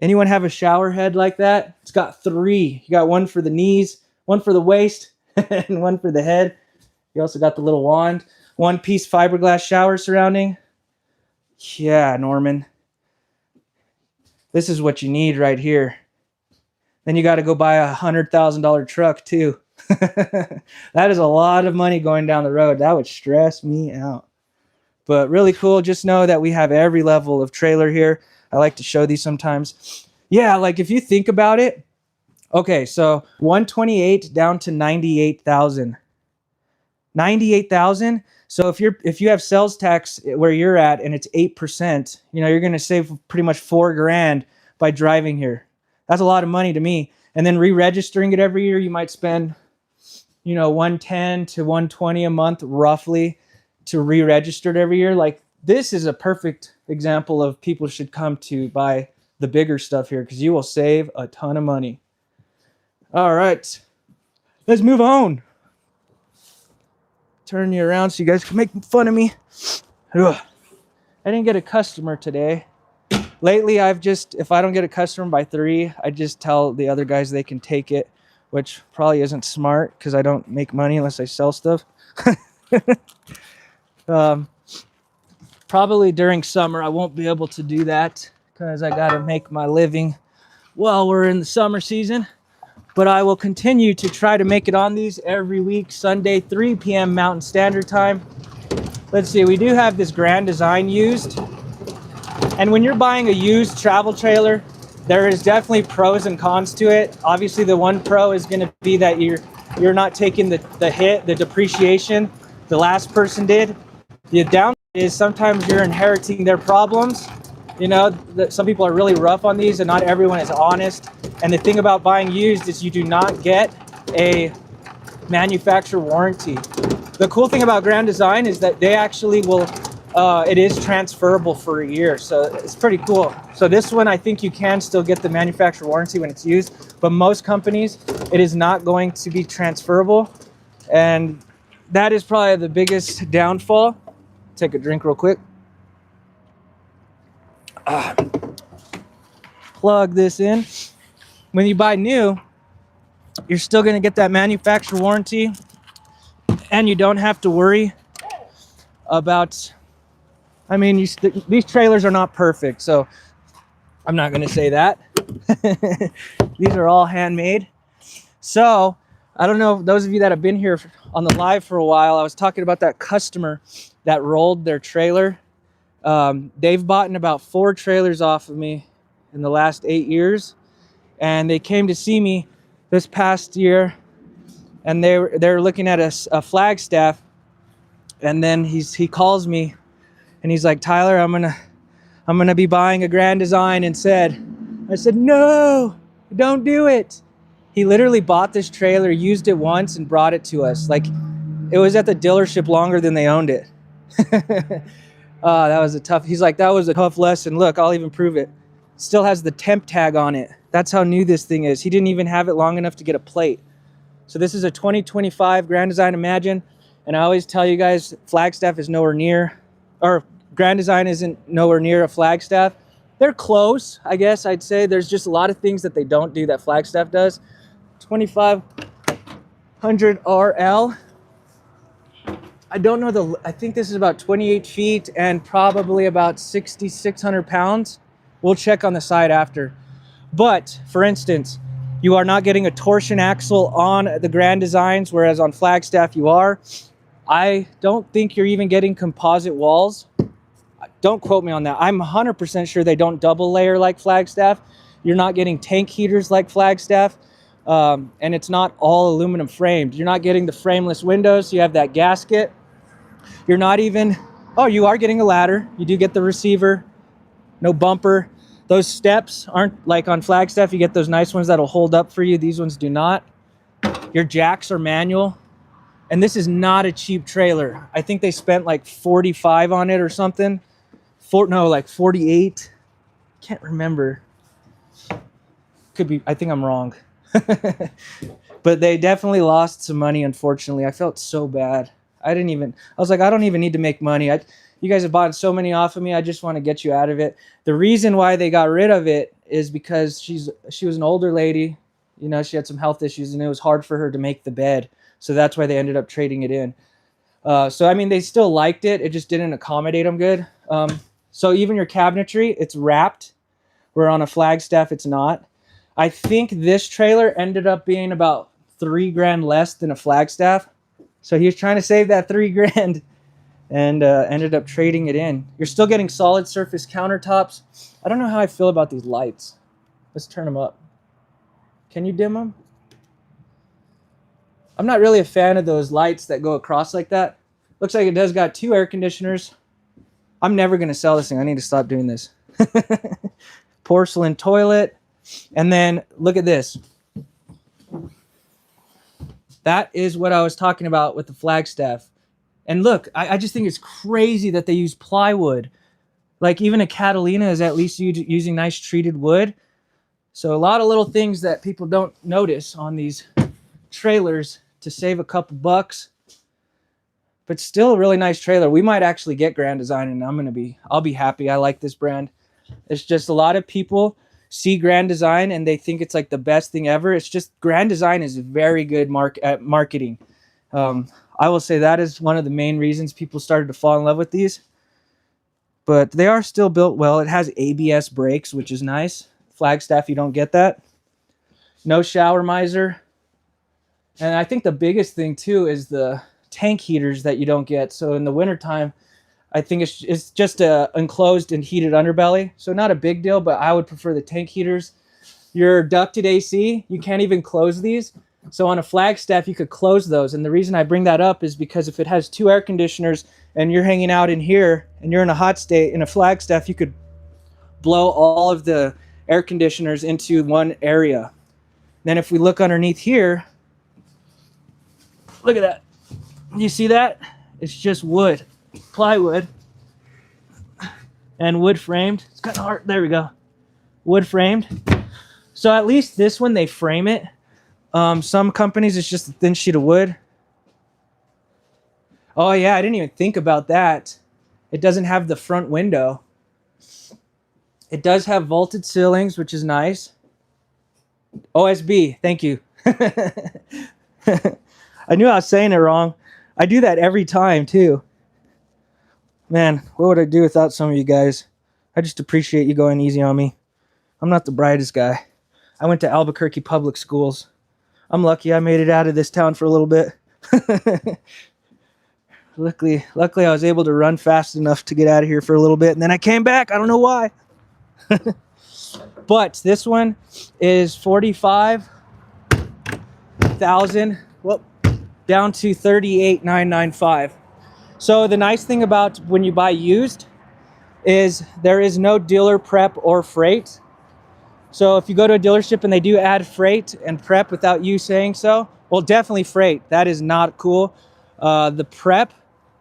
S1: Anyone have a shower head like that? It's got 3. You got one for the knees, one for the waist, and one for the head. You also got the little wand. 1-piece fiberglass shower surrounding. Yeah, Norman. This is what you need right here. Then you got to go buy a $100,000 truck too. That is a lot of money going down the road. That would stress me out. But really cool. Just know that we have every level of trailer here. I like to show these sometimes. Yeah, like if you think about it. Okay, so 128 down to 98,000. 98,000. So if you have sales tax where you're at and it's 8%, you know, you're going to save pretty much $4,000 by driving here. That's a lot of money to me. And then re-registering it every year, you might spend, you know, 110 to 120 a month roughly to re-register it every year. Like this is a perfect example of people should come to buy the bigger stuff here because you will save a ton of money. All right, let's move on. Turn you around so you guys can make fun of me. Ugh. I didn't get a customer today. Lately, if I don't get a customer by 3, I just tell the other guys they can take it, which probably isn't smart because I don't make money unless I sell stuff. Probably during summer, I won't be able to do that because I got to make my living while we're in the summer season. But I will continue to try to make it on these every week, Sunday, 3 p.m. Mountain Standard Time. Let's see, we do have this Grand Design used. And when you're buying a used travel trailer, there is definitely pros and cons to it. Obviously, the one pro is going to be that you're not taking the hit, the depreciation the last person did. The downside is sometimes you're inheriting their problems. You know, some people are really rough on these and not everyone is honest. And the thing about buying used is you do not get a manufacturer warranty. The cool thing about Grand Design is that they actually will, it is transferable for a year. So it's pretty cool. So this one, I think you can still get the manufacturer warranty when it's used, but most companies, it is not going to be transferable. And that is probably the biggest downfall. Take a drink real quick. Plug this in. When you buy new, you're still going to get that manufacturer warranty, and you don't have to worry about, I mean, these trailers are not perfect, so I'm not going to say that. These are all handmade. So I don't know, those of you that have been here on the live for a while, I was talking about that customer that rolled their trailer. They've bought in about 4 trailers off of me in the last 8 years. And they came to see me this past year, and they're looking at a Flagstaff. And then he calls me and he's like, Tyler, I'm gonna be buying a Grand Design instead. I said, no, don't do it. He literally bought this trailer, used it once, and brought it to us. Like, it was at the dealership longer than they owned it. That was a tough, he's like, that was a tough lesson. Look, I'll even prove it. Still has the temp tag on it. That's how new this thing is. He didn't even have it long enough to get a plate. So this is a 2025 Grand Design Imagine. And I always tell you guys, Flagstaff is nowhere near, or Grand Design isn't nowhere near a Flagstaff. They're close, I guess I'd say. There's just a lot of things that they don't do that Flagstaff does. 2500 RL. I don't know I think this is about 28 feet and probably about 6,600 pounds. We'll check on the side after. But for instance, you are not getting a torsion axle on the Grand Designs, whereas on Flagstaff you are. I don't think you're even getting composite walls. Don't quote me on that. I'm 100% sure they don't double layer like Flagstaff. You're not getting tank heaters like Flagstaff. And it's not all aluminum framed. You're not getting the frameless windows. You have that gasket. You're not even, oh, you are getting a ladder. You do get the receiver, no bumper. Those steps aren't like on Flagstaff. You get those nice ones that'll hold up for you. These ones do not. Your jacks are manual. And this is not a cheap trailer. I think they spent like 45 on it or something. No, like 48. Can't remember. Could be, I think I'm wrong. But they definitely lost some money, unfortunately. I felt so bad. I was like, I don't even need to make money. You guys have bought so many off of me. I just want to get you out of it. The reason why they got rid of it is because she was an older lady. You know, she had some health issues and it was hard for her to make the bed. So that's why they ended up trading it in. So, I mean, they still liked it. It just didn't accommodate them good. So even your cabinetry, it's wrapped, where on a Flagstaff, it's not. I think this trailer ended up being about $3,000 less than a Flagstaff. So he was trying to save that $3,000 and ended up trading it in. You're still getting solid surface countertops. I don't know how I feel about these lights. Let's turn them up. Can you dim them? I'm not really a fan of those lights that go across like that. Looks like it does got 2 air conditioners. I'm never going to sell this thing. I need to stop doing this. Porcelain toilet. And then look at this. That is what I was talking about with the Flagstaff. And look, I just think it's crazy that they use plywood. Like even a Catalina is at least using nice treated wood. So a lot of little things that people don't notice on these trailers to save a couple bucks. But still a really nice trailer. We might actually get Grand Design and I'll be happy. I like this brand. It's just a lot of people see Grand Design and they think it's like the best thing ever. It's just Grand Design is very good at marketing. I will say that is one of the main reasons people started to fall in love with these. But they are still built well. It has ABS brakes, which is nice. Flagstaff, you don't get that. No shower miser. And I think the biggest thing too is the tank heaters that you don't get. So in the wintertime, I think it's just a enclosed and heated underbelly. So not a big deal, but I would prefer the tank heaters. Your ducted AC, you can't even close these. So on a Flagstaff, you could close those. And the reason I bring that up is because if it has 2 air conditioners and you're hanging out in here and you're in a hot state in a Flagstaff, you could blow all of the air conditioners into one area. Then if we look underneath here, look at that. You see that? It's just wood, plywood, and wood framed. It's kind of hard. There we go. Wood framed. So at least this one, they frame it. Some companies, it's just a thin sheet of wood. Oh yeah, I didn't even think about that. It doesn't have the front window. It does have vaulted ceilings, which is nice. OSB, thank you. I knew I was saying it wrong. I do that every time too. Man, what would I do without some of you guys? I just appreciate you going easy on me. I'm not the brightest guy. I went to Albuquerque public schools. I'm lucky I made it out of this town for a little bit. Luckily I was able to run fast enough to get out of here for a little bit, and then I came back. I don't know why. But this one is 45,000, well, down to 38,995. So the nice thing about when you buy used is there is no dealer prep or freight. So if you go to a dealership and they do add freight and prep without you saying so, well, definitely freight. That is not cool. The prep,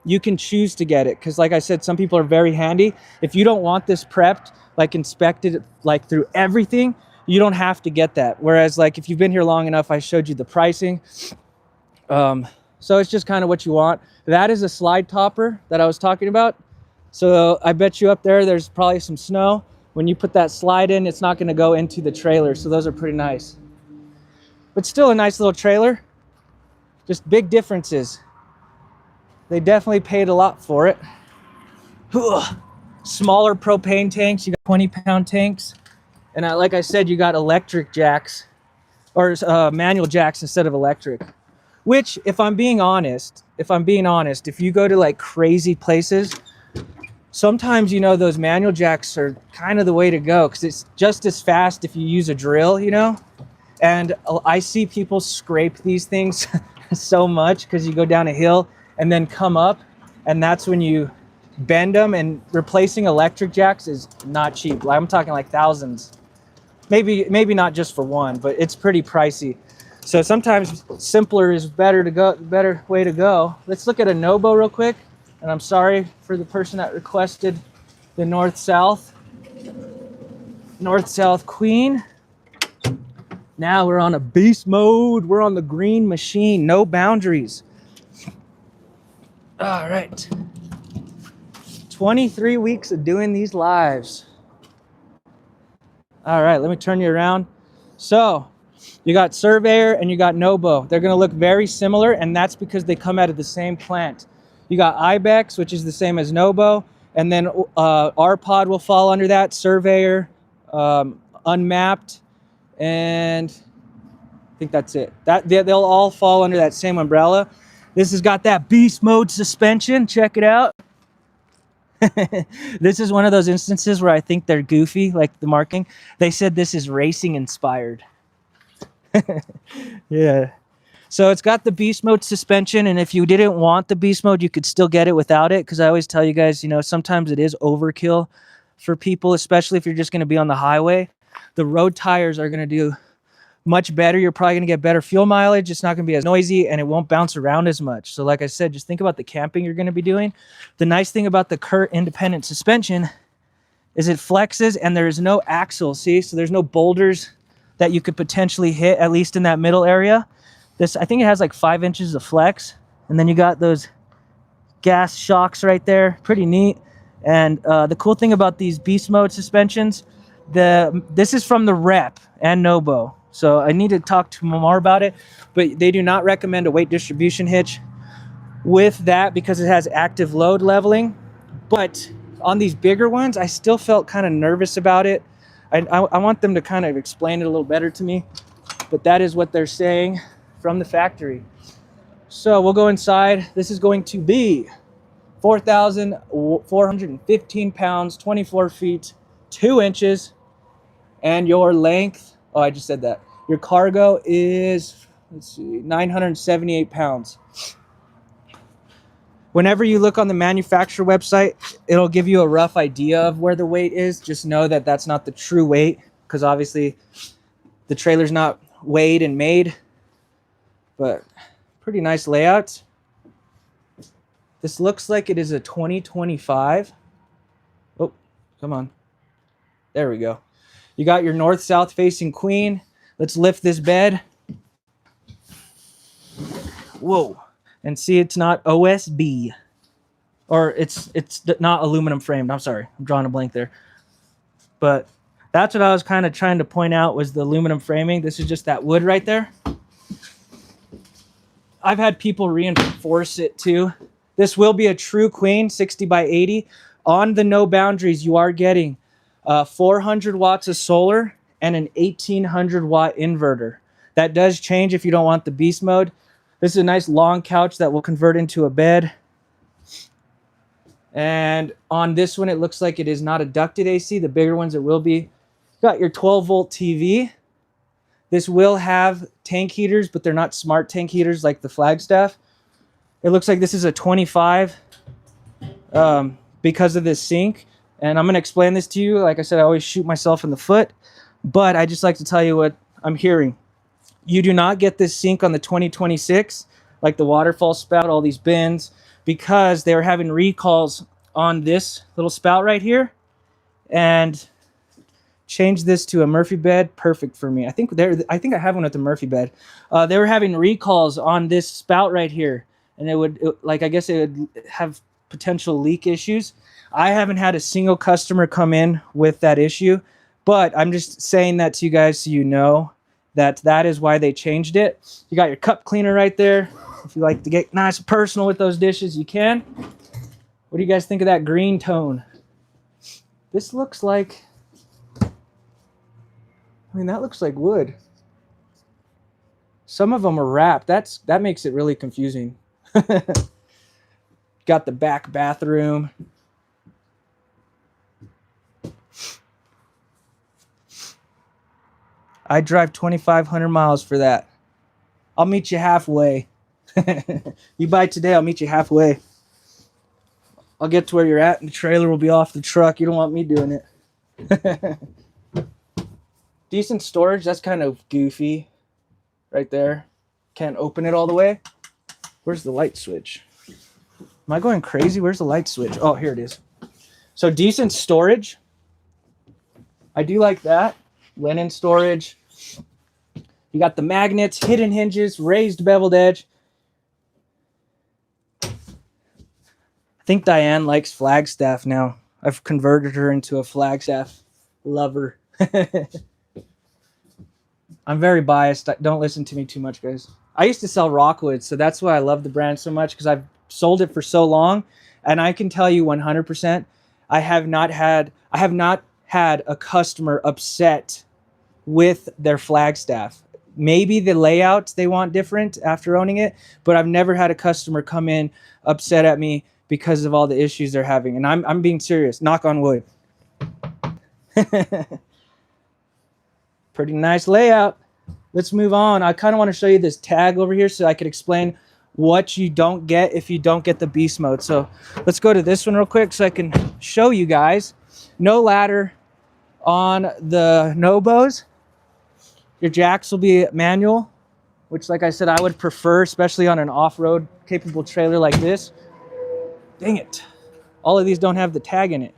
S1: you can choose to get it, because like I said, some people are very handy. If you don't want this prepped, like inspected, like through everything, you don't have to get that. Whereas like if you've been here long enough, I showed you the pricing. So it's just kind of what you want. That is a slide topper that I was talking about. So I bet you up there's probably some snow. When you put that slide in, it's not going to go into the trailer. So those are pretty nice. But still a nice little trailer. Just big differences. They definitely paid a lot for it. Smaller propane tanks. You got 20-pound tanks. And like I said, you got electric jacks. Or manual jacks instead of electric. Which, if I'm being honest, if you go to like crazy places, sometimes, you know, those manual jacks are kind of the way to go, because it's just as fast if you use a drill, you know? And I see people scrape these things so much because you go down a hill and then come up, and that's when you bend them, and replacing electric jacks is not cheap. I'm talking like thousands. Maybe not just for one, but it's pretty pricey. So sometimes simpler is better way to go. Let's look at a Nobo real quick. And I'm sorry for the person that requested the north-south Queen. Now we're on a beast mode. We're on the green machine, no boundaries. All right. 23 weeks of doing these lives. All right, let me turn you around. So you got Surveyor and you got Nobo. They're gonna look very similar, and that's because they come out of the same plant. You got Ibex, which is the same as Nobo, and then our pod will fall under that, Surveyor, Unmapped, and I think that's it. They'll all fall under that same umbrella. This has got that beast mode suspension. Check it out. This is one of those instances where I think they're goofy, like the marking. They said this is racing inspired. Yeah. So it's got the beast mode suspension, and if you didn't want the beast mode, you could still get it without it, because I always tell you guys, you know, sometimes it is overkill for people, especially if you're just going to be on the highway. The road tires are going to do much better. You're probably going to get better fuel mileage. It's not going to be as noisy, and it won't bounce around as much. So like I said, just think about the camping you're going to be doing. The nice thing about the Kurt independent suspension is it flexes, and there is no axle, see? So there's no boulders that you could potentially hit, at least in that middle area. This, I think it has like 5 inches of flex, and then you got those gas shocks right there. Pretty neat. And the cool thing about these beast mode suspensions, this is from the Rep and Nobo. So I need to talk to more about it, but they do not recommend a weight distribution hitch with that because it has active load leveling. But on these bigger ones, I still felt kind of nervous about it. I want them to kind of explain it a little better to me, but that is what they're saying from the factory. So we'll go inside. This is going to be 4,415 pounds, 24 feet, 2 inches, and your length, oh, I just said that. Your cargo is, let's see, 978 pounds. Whenever you look on the manufacturer website, it'll give you a rough idea of where the weight is. Just know that that's not the true weight, because obviously the trailer's not weighed and made. But pretty nice layout. This looks like it is a 2025. Oh, come on. There we go. You got your north-south facing queen. Let's lift this bed. Whoa. And see, it's not OSB. Or it's not aluminum framed. I'm sorry. I'm drawing a blank there. But that's what I was kind of trying to point out, was the aluminum framing. This is just that wood right there. I've had people reinforce it too. This will be a true queen, 60 by 80. On the no boundaries, you are getting 400 watts of solar, and an 1800 watt inverter. That does change if you don't want the beast mode. This is a nice long couch that will convert into a bed. And on this one, it looks like it is not a ducted AC. The bigger ones, it will be. You got your 12 volt TV. This will have tank heaters, but they're not smart tank heaters like the Flagstaff. It looks like this is a 25 because of this sink. And I'm going to explain this to you. Like I said, I always shoot myself in the foot, but I just like to tell you what I'm hearing. You do not get this sink on the 2026, like the waterfall spout, all these bins, because they were having recalls on this little spout right here. And change this to a Murphy bed, perfect for me. I think I have one with the Murphy bed. They were having recalls on this spout right here, and I guess it would have potential leak issues. I haven't had a single customer come in with that issue, but I'm just saying that to you guys so you know that is why they changed it. You got your cup cleaner right there. If you like to get nice and personal with those dishes, you can. What do you guys think of that green tone? This looks like, that looks like wood. Some of them are wrapped. That makes it really confusing. Got the back bathroom. I drive 2,500 miles for that. I'll meet you halfway. You buy today, I'll meet you halfway. I'll get to where you're at and the trailer will be off the truck. You don't want me doing it. Decent storage. That's kind of goofy right there. Can't open it all the way. Where's the light switch? Am I going crazy? Where's the light switch? Oh, here it is. So decent storage. I do like that. Linen storage. You got the magnets, hidden hinges, raised beveled edge. I think Diane likes Flagstaff now. I've converted her into a Flagstaff lover. I'm very biased. Don't listen to me too much, guys. I used to sell Rockwood, so that's why I love the brand so much, because I've sold it for so long, and I can tell you 100%, I have not had a customer upset with their Flagstaff. Maybe the layouts they want different after owning it, but I've never had a customer come in upset at me because of all the issues they're having. And I'm being serious. Knock on wood. Pretty nice layout. Let's move on. I kind of want to show you this tag over here so I could explain what you don't get if you don't get the beast mode. So let's go to this one real quick so I can show you guys. No ladder on the Nobos. Your jacks will be manual, which, like I said, I would prefer, especially on an off-road capable trailer like this. Dang it. All of these don't have the tag in it.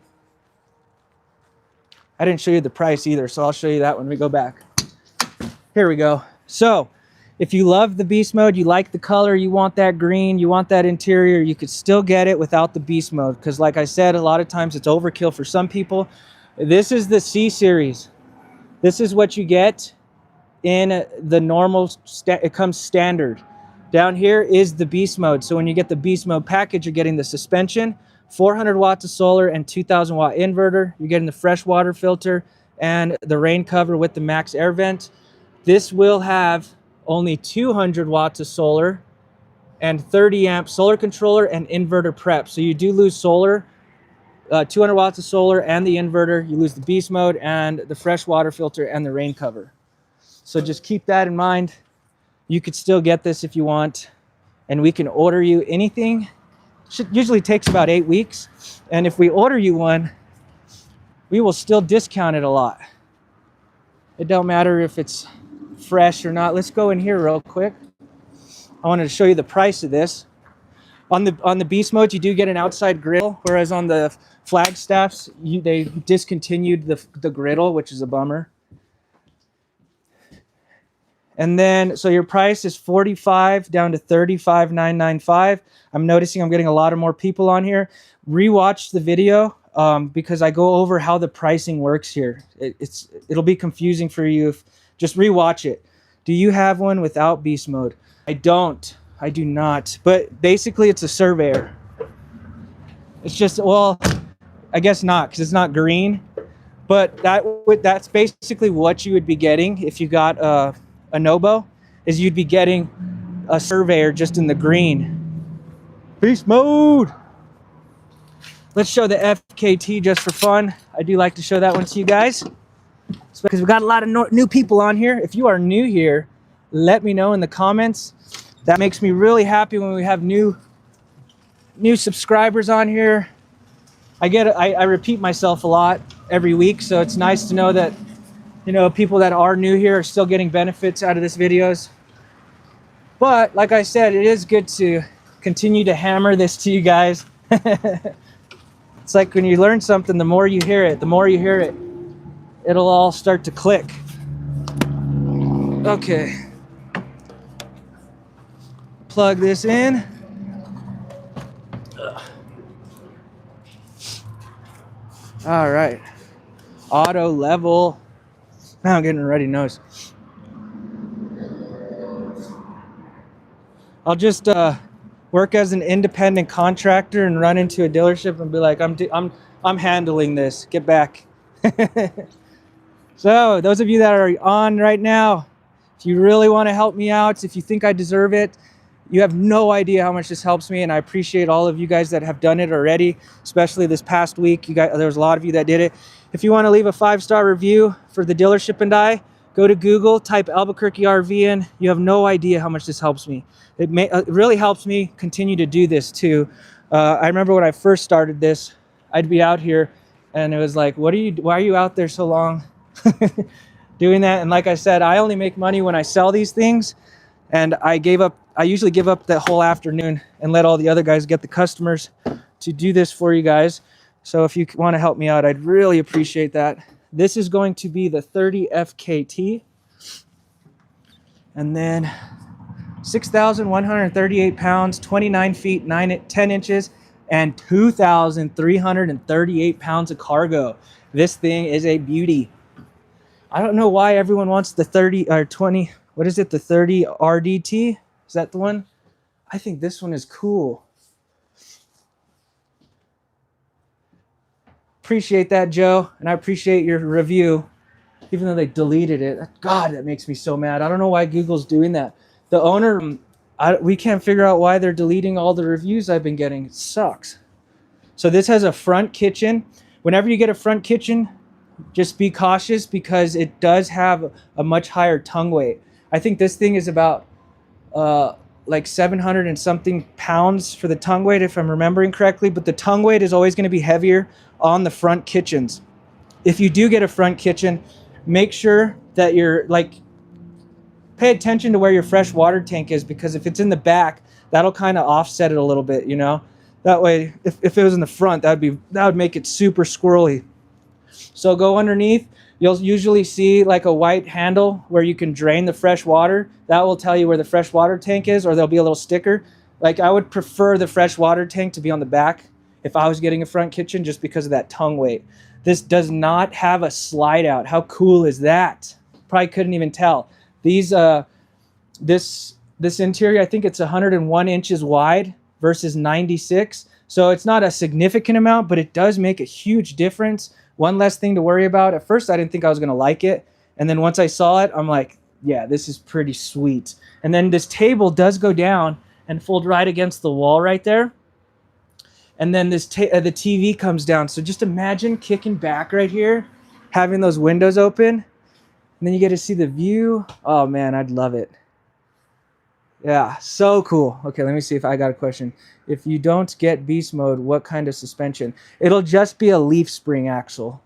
S1: I didn't show you the price either, so I'll show you that when we go back. Here we go. So if you love the beast mode, you like the color, you want that green, you want that interior, you could still get it without the beast mode, because like I said, a lot of times it's overkill for some people. This is the C series. This is what you get in the normal, it comes standard. Down here is the beast mode. So when you get the beast mode package, you're getting the suspension, 400 watts of solar, and 2,000 watt inverter. You're getting the fresh water filter and the rain cover with the max air vent. This will have only 200 watts of solar and 30 amp solar controller and inverter prep. So you do lose solar, 200 watts of solar and the inverter. You lose the beast mode and the fresh water filter and the rain cover. So just keep that in mind. You could still get this if you want, and we can order you anything. Usually takes about 8 weeks. And if we order you one, we will still discount it a lot. It don't matter if it's fresh or not. Let's go in here real quick. I wanted to show you the price of this. On the beast mode, you do get an outside griddle, whereas on the Flagstaffs, they discontinued the griddle, which is a bummer. And then, so your price is $45 down to $35,995. I'm noticing I'm getting a lot of more people on here. Rewatch the video because I go over how the pricing works here. It'll be confusing for you. Just rewatch it. Do you have one without beast mode? I don't. I do not. But basically, it's a surveyor. It's just, well, I guess not, because it's not green. But that's basically what you would be getting if you got a Nobo, is you'd be getting a surveyor just in the green. Beast mode. Let's show the FKT just for fun. I do like to show that one to you guys, because we've got a lot of new people on here. If you are new here, let me know in the comments. That makes me really happy when we have new subscribers on here. I repeat myself a lot every week, so it's nice to know that, you know, people that are new here are still getting benefits out of this videos. But like I said, it is good to continue to hammer this to you guys. It's like when you learn something, the more you hear it, it'll all start to click. Okay. Plug this in. All right. Auto level. Now I'm getting a ready nose. I'll just work as an independent contractor and run into a dealership and be like, I'm handling this. Get back. So those of you that are on right now, if you really want to help me out, if you think I deserve it, you have no idea how much this helps me, and I appreciate all of you guys that have done it already, especially this past week. You guys, there was a lot of you that did it. If you want to leave a 5-star review for the dealership and I, go to Google, type Albuquerque RV in. You have no idea how much this helps me. It really helps me continue to do this too. I remember when I first started this, I'd be out here and it was like, why are you out there so long doing that? And like I said, I only make money when I sell these things, and I usually give up the whole afternoon and let all the other guys get the customers to do this for you guys. So if you want to help me out, I'd really appreciate that. This is going to be the 30 FKT, and then 6,138 pounds, 29 feet, 10 inches, and 2,338 pounds of cargo. This thing is a beauty. I don't know why everyone wants the 30 or 20, what is it, the 30 RDT? Is that the one? I think this one is cool. Appreciate that, Joe, and I appreciate your review, even though they deleted it. God, that makes me so mad. I don't know why Google's doing that. The owner, we can't figure out why they're deleting all the reviews I've been getting. It sucks. So this has a front kitchen. Whenever you get a front kitchen, just be cautious because it does have a much higher tongue weight. I think this thing is about like 700 and something pounds for the tongue weight, if I'm remembering correctly, but the tongue weight is always going to be heavier on the front kitchens. If you do get a front kitchen, make sure that you're pay attention to where your fresh water tank is, because if it's in the back, that'll kind of offset it a little bit, you know. That way, if it was in the front, that would make it super squirrely. So go underneath. You'll usually see like a white handle where you can drain the fresh water. That will tell you where the fresh water tank is, or there'll be a little sticker. Like, I would prefer the fresh water tank to be on the back if I was getting a front kitchen, just because of that tongue weight. This does not have a slide out. How cool is that? Probably couldn't even tell. These this interior, I think it's 101 inches wide versus 96. So it's not a significant amount, but it does make a huge difference. One less thing to worry about. At first, I didn't think I was going to like it. And then once I saw it, I'm like, yeah, this is pretty sweet. And then this table does go down and fold right against the wall right there. And then this the TV comes down. So just imagine kicking back right here, having those windows open, and then you get to see the view. Oh man, I'd love it. Yeah, so cool. Okay, let me see if I got a question. If you don't get beast mode, what kind of suspension? It'll just be a leaf spring axle.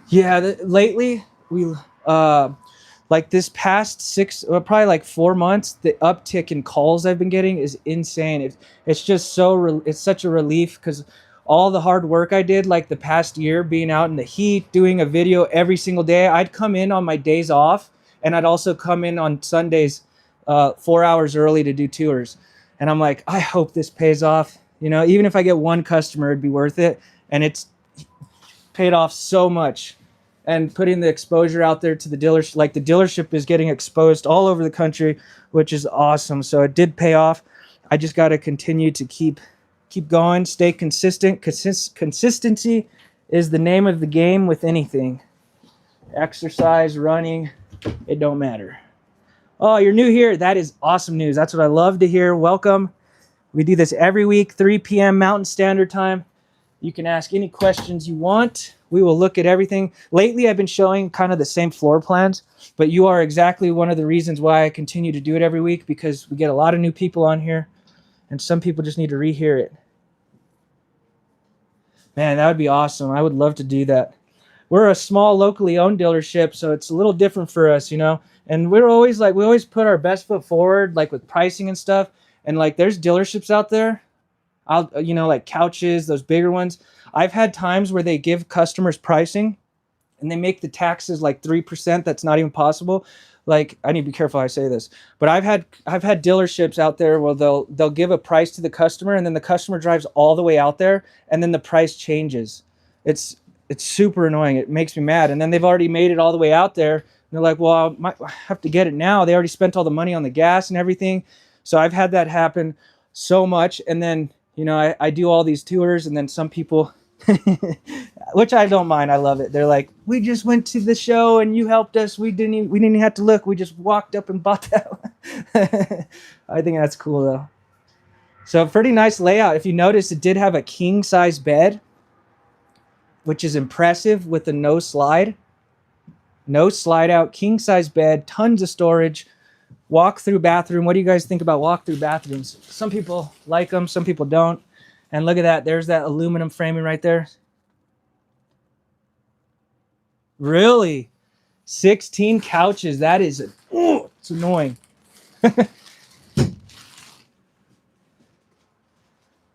S1: Yeah, lately we like this past probably like 4 months, the uptick in calls I've been getting is insane. It's just it's such a relief, because all the hard work I did like the past year, being out in the heat, doing a video every single day. I'd come in on my days off, and I'd also come in on Sundays 4 hours early to do tours. And I'm like, I hope this pays off. You know, even if I get one customer, it'd be worth it. And it's paid off so much. And putting the exposure out there to the dealership, like the dealership is getting exposed all over the country, which is awesome. So it did pay off. I just got to continue to keep Keep going. Stay consistent. Consistency is the name of the game with anything. Exercise, running, it don't matter. Oh, you're new here. That is awesome news. That's what I love to hear. Welcome. We do this every week, 3 p.m. Mountain Standard Time. You can ask any questions you want. We will look at everything. Lately, I've been showing kind of the same floor plans, but you are exactly one of the reasons why I continue to do it every week, because we get a lot of new people on here, and some people just need to rehear it. Man, that would be awesome. I would love to do that. We're a small, locally owned dealership, so it's a little different for us, you know? And we always put our best foot forward, like with pricing and stuff. And like, there's dealerships out there, like couches, those bigger ones. I've had times where they give customers pricing and they make the taxes like 3%. That's not even possible. Like, I need to be careful how I say this, but I've had dealerships out there where they'll give a price to the customer, and then the customer drives all the way out there, and then the price changes. It's super annoying. It makes me mad. And then they've already made it all the way out there, and they're like, well, I have to get it now. They already spent all the money on the gas and everything. So I've had that happen so much. And then, you know, I do all these tours, and then some people, which I don't mind. I love it. They're like, we just went to the show and you helped us. We didn't even have to look. We just walked up and bought that. I think that's cool though. So pretty nice layout. If you notice, it did have a king size bed, which is impressive, with a no slide out, king size bed, tons of storage, walk through bathroom. What do you guys think about walk through bathrooms? Some people like them, some people don't. And look at that. There's that aluminum framing right there. Really? 16 couches. That is, it's annoying.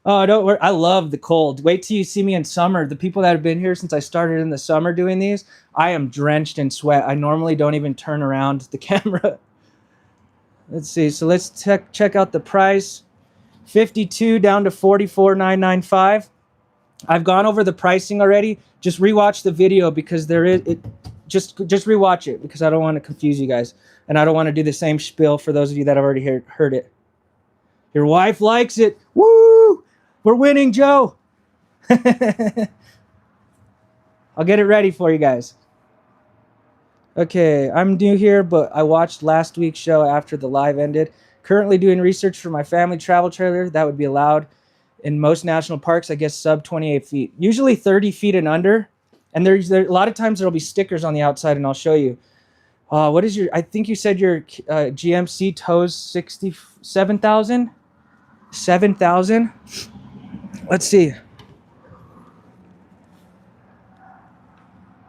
S1: Oh, don't worry. I love the cold. Wait till you see me in summer. The people that have been here since I started in the summer doing these, I am drenched in sweat. I normally don't even turn around the camera. Let's see. So let's check out the price. 52 down to 44,995. I've gone over the pricing already. Just rewatch the video, because just rewatch it, because I don't want to confuse you guys, and I don't want to do the same spiel for those of you that have already heard it. Your wife likes it. Woo! We're winning, Joe. I'll get it ready for you guys. Okay, I'm new here, but I watched last week's show after the live ended. Currently doing research for my family travel trailer that would be allowed in most national parks, I guess sub 28 feet. Usually 30 feet and under. And there's a lot of times there'll be stickers on the outside, and I'll show you. What is I think you said your GMC tows 67,000? 7,000? Let's see.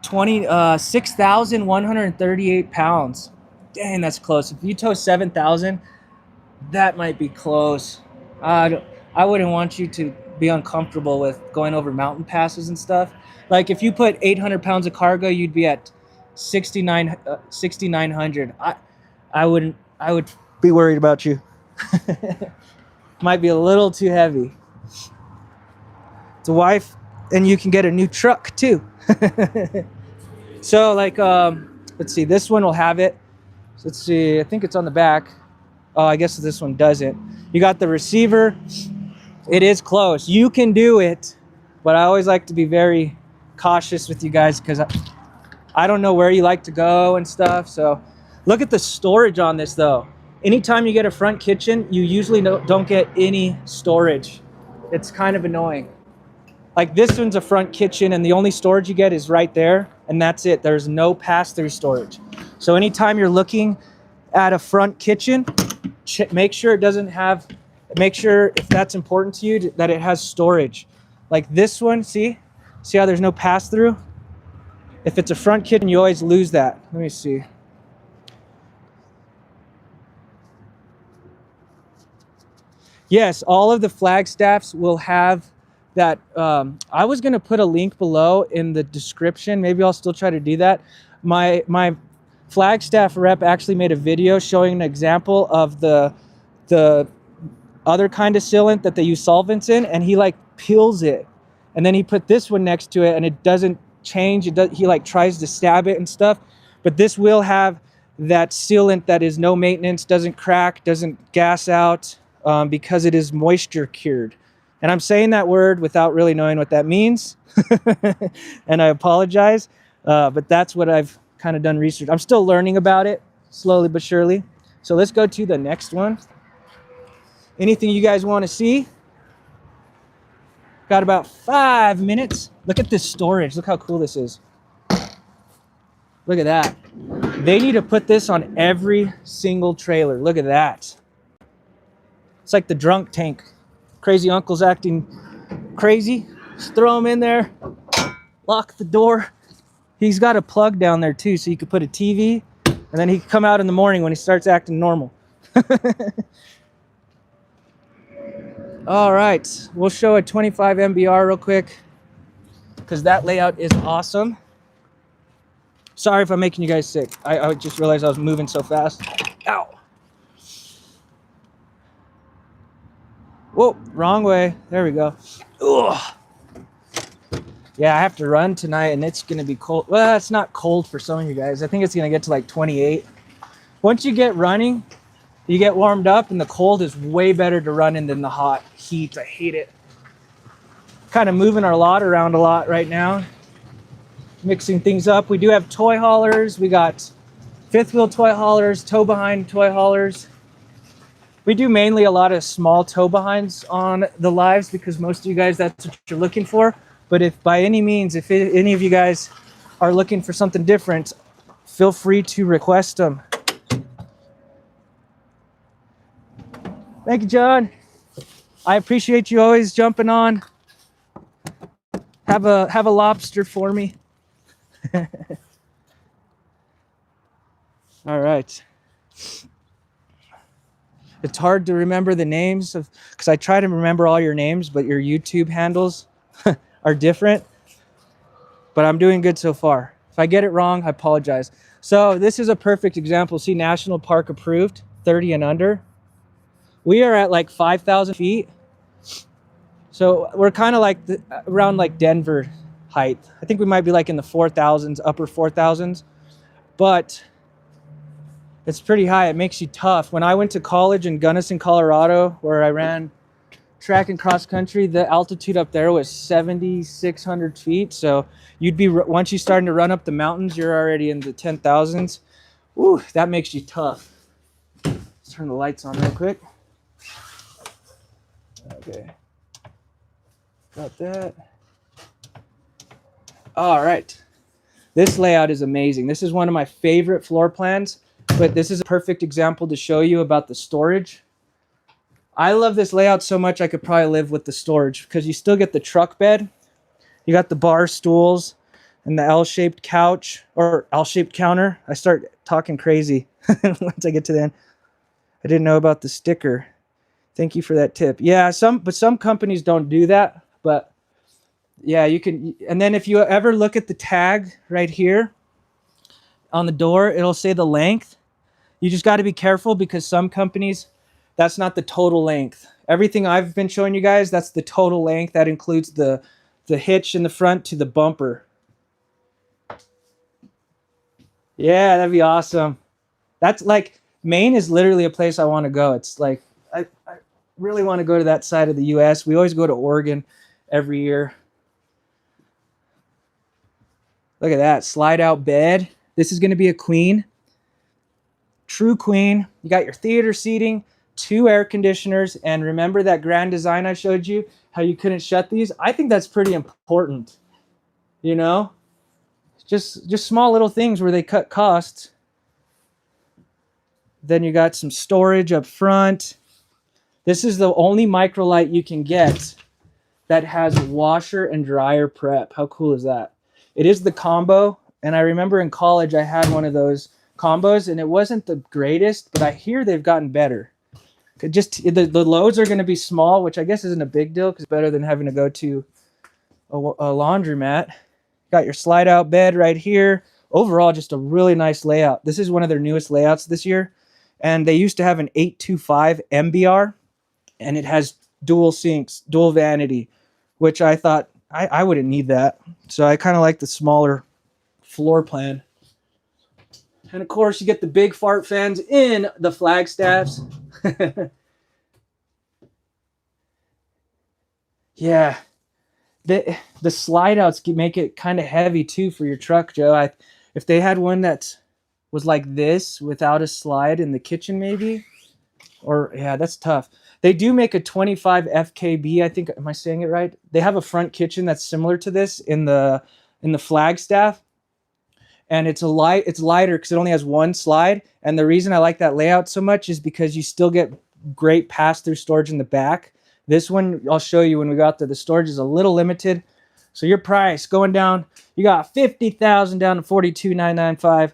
S1: 6,138 pounds. Dang, that's close. If you tow 7,000, that might be close. I wouldn't want you to be uncomfortable with going over mountain passes and stuff. Like if you put 800 pounds of cargo, you'd be at 6,900. I would be worried about you. Might be a little too heavy. It's a wife, and you can get a new truck too. So like, let's see, this one will have it. So let's see, I think it's on the back. Oh, I guess this one doesn't. You got the receiver. It is close. You can do it, but I always like to be very cautious with you guys, because I don't know where you like to go and stuff. So look at the storage on this though. Anytime you get a front kitchen, you usually don't get any storage. It's kind of annoying. Like this one's a front kitchen, and the only storage you get is right there, and that's it. There's no pass-through storage. So anytime you're looking at a front kitchen, make sure it doesn't have, make sure if that's important to you, that it has storage. Like this one, see how there's no pass-through? If it's a front kitchen, you always lose that. Let me see. Yes, all of the Flagstaffs will have that. I was going to put a link below in the description. Maybe I'll still try to do that. My Flagstaff rep actually made a video showing an example of the other kind of sealant that they use solvents in, and he like peels it, and then he put this one next to it, and it doesn't change. He like tries to stab it and stuff, but this will have that sealant that is no maintenance, doesn't crack, doesn't gas out, because it is moisture cured. And I'm saying that word without really knowing what that means. And I apologize. But that's what I've kind of done research. I'm still learning about it slowly but surely. So let's go to the next one. Anything you guys want to see? Got about 5 minutes. Look at this storage. Look how cool this is. Look at that. They need to put this on every single trailer. Look at that. It's like the drunk tank. Crazy uncle's acting crazy. Just throw him in there. Lock the door. He's got a plug down there too, so you could put a TV, and then he can come out in the morning when he starts acting normal. All right, we'll show a 25 MBR real quick because that layout is awesome. Sorry if I'm making you guys sick. I just realized I was moving so fast. Ow. Whoa, wrong way. There we go. Ugh. Yeah, I have to run tonight, and it's going to be cold. Well, it's not cold for some of you guys. I think it's going to get to like 28. Once you get running, you get warmed up, and the cold is way better to run in than the hot heat. I hate it. Kind of moving our lot around a lot right now, mixing things up. We do have toy haulers. We got fifth wheel toy haulers, tow behind toy haulers. We do mainly a lot of small tow behinds on the lives because most of you guys, that's what you're looking for. But if by any means, if any of you guys are looking for something different, feel free to request them. Thank you, John. I appreciate you always jumping on. Have a lobster for me. All right. It's hard to remember the names of, because I try to remember all your names, but your YouTube handles are different. But I'm doing good so far. If I get it wrong, I apologize. So this is a perfect example. See, National Park approved, 30 and under. We are at like 5,000 feet. So we're kind of like around like Denver height. I think we might be like in the 4,000s, upper 4,000s. But it's pretty high. It makes you tough. When I went to college in Gunnison, Colorado, where I ran track and cross country, the altitude up there was 7,600 feet. So you'd be, once you starting to run up the mountains, you're already in the 10,000s. Ooh, that makes you tough. Let's turn the lights on real quick. Okay. Got that. All right. This layout is amazing. This is one of my favorite floor plans, but this is a perfect example to show you about the storage. I love this layout so much I could probably live with the storage because you still get the truck bed. You got the bar stools and the L-shaped couch or L-shaped counter. I start talking crazy once I get to the end. I didn't know about the sticker. Thank you for that tip. Yeah, some companies don't do that, but yeah, you can. And then if you ever look at the tag right here on the door, it'll say the length. You just got to be careful because some companies, that's not the total length. Everything I've been showing you guys, that's the total length. That includes the hitch in the front to the bumper. Yeah, that'd be awesome. That's like, Maine is literally a place I want to go. It's like, I really want to go to that side of the U.S. We always go to Oregon every year. Look at that, slide out bed. This is going to be a queen. True queen. You got your theater seating, 2 air conditioners, and remember that grand design I showed you, how you couldn't shut these? I think that's pretty important. You know? Just small little things where they cut costs. Then you got some storage up front. This is the only microlight you can get that has washer and dryer prep. How cool is that? It is the combo, and I remember in college I had one of those combos, and it wasn't the greatest, but I hear they've gotten better. Just the loads are going to be small, which I guess isn't a big deal because it's better than having to go to a laundromat. Got your slide out bed right here. Overall, just a really nice layout. This is one of their newest layouts this year, and they used to have an 825 MBR, and it has dual sinks, dual vanity, which I thought I wouldn't need that. So I kind of like the smaller floor plan. And of course, you get the big fart fans in the Flagstaffs. Yeah, the slide outs make it kind of heavy too for your truck, Joe. If they had one that was like this without a slide in the kitchen, maybe, or yeah, that's tough. They do make a 25 FKB, I think. Am I saying it right? They have a front kitchen that's similar to this in the Flagstaff, and it's lighter because it only has one slide. And the reason I like that layout so much is because you still get great pass-through storage in the back. This one, I'll show you when we go out there, the storage is a little limited. So your price going down, you got 50,000 down to 42,995.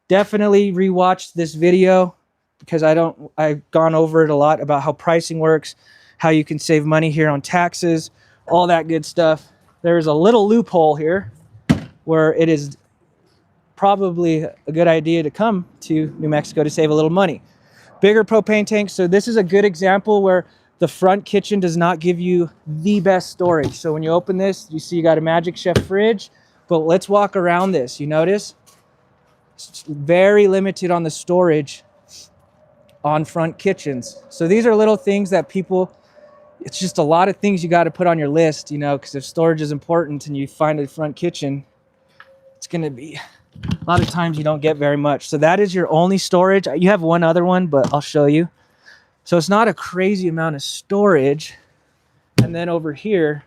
S1: Definitely rewatch this video because I've gone over it a lot about how pricing works, how you can save money here on taxes, all that good stuff. There's a little loophole here where it is probably a good idea to come to New Mexico to save a little money. Bigger propane tanks. So this is a good example where the front kitchen does not give you the best storage. So when you open this, you see you got a Magic Chef fridge, but let's walk around this. You notice it's very limited on the storage on front kitchens. So these are little things that people, it's just a lot of things you got to put on your list, you know, because if storage is important and you find a front kitchen, it's going to be, a lot of times you don't get very much. So that is your only storage. You have one other one, but I'll show you. So it's not a crazy amount of storage. And then over here,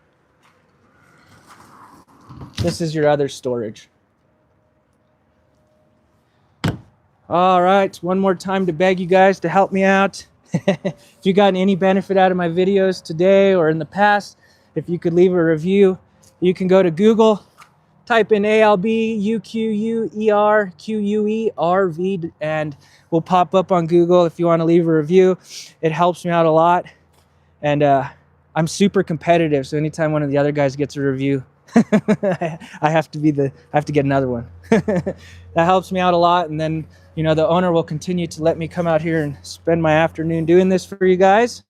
S1: this is your other storage. All right, one more time to beg you guys to help me out. If you got any benefit out of my videos today or in the past, if you could leave a review, you can go to Google, type in ALBUQUERQUE and we'll pop up on Google if you want to leave a review. It helps me out a lot. And I'm super competitive, so anytime one of the other guys gets a review, I have to get another one. That helps me out a lot. And then, you know, the owner will continue to let me come out here and spend my afternoon doing this for you guys.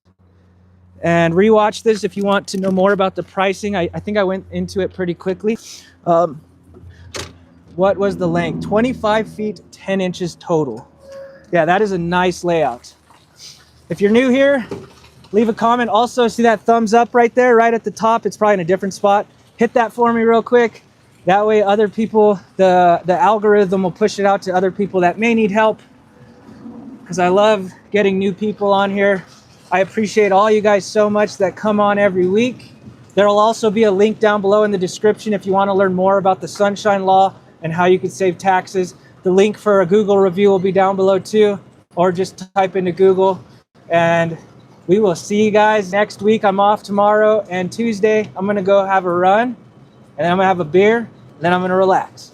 S1: And rewatch this if you want to know more about the pricing. I think I went into it pretty quickly. What was the length? 25 feet, 10 inches total. Yeah, that is a nice layout. If you're new here, leave a comment. Also, see that thumbs up right there, right at the top? It's probably in a different spot. Hit that for me real quick. That way other people, the algorithm will push it out to other people that may need help. Because I love getting new people on here. I appreciate all you guys so much that come on every week. There will also be a link down below in the description if you want to learn more about the Sunshine Law and how you can save taxes. The link for a Google review will be down below too, or just type into Google. And we will see you guys next week. I'm off tomorrow and Tuesday. I'm going to go have a run and then I'm going to have a beer and then I'm going to relax.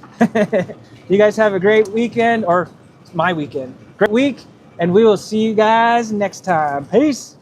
S1: You guys have a great weekend, or my weekend. Great week, and we will see you guys next time. Peace.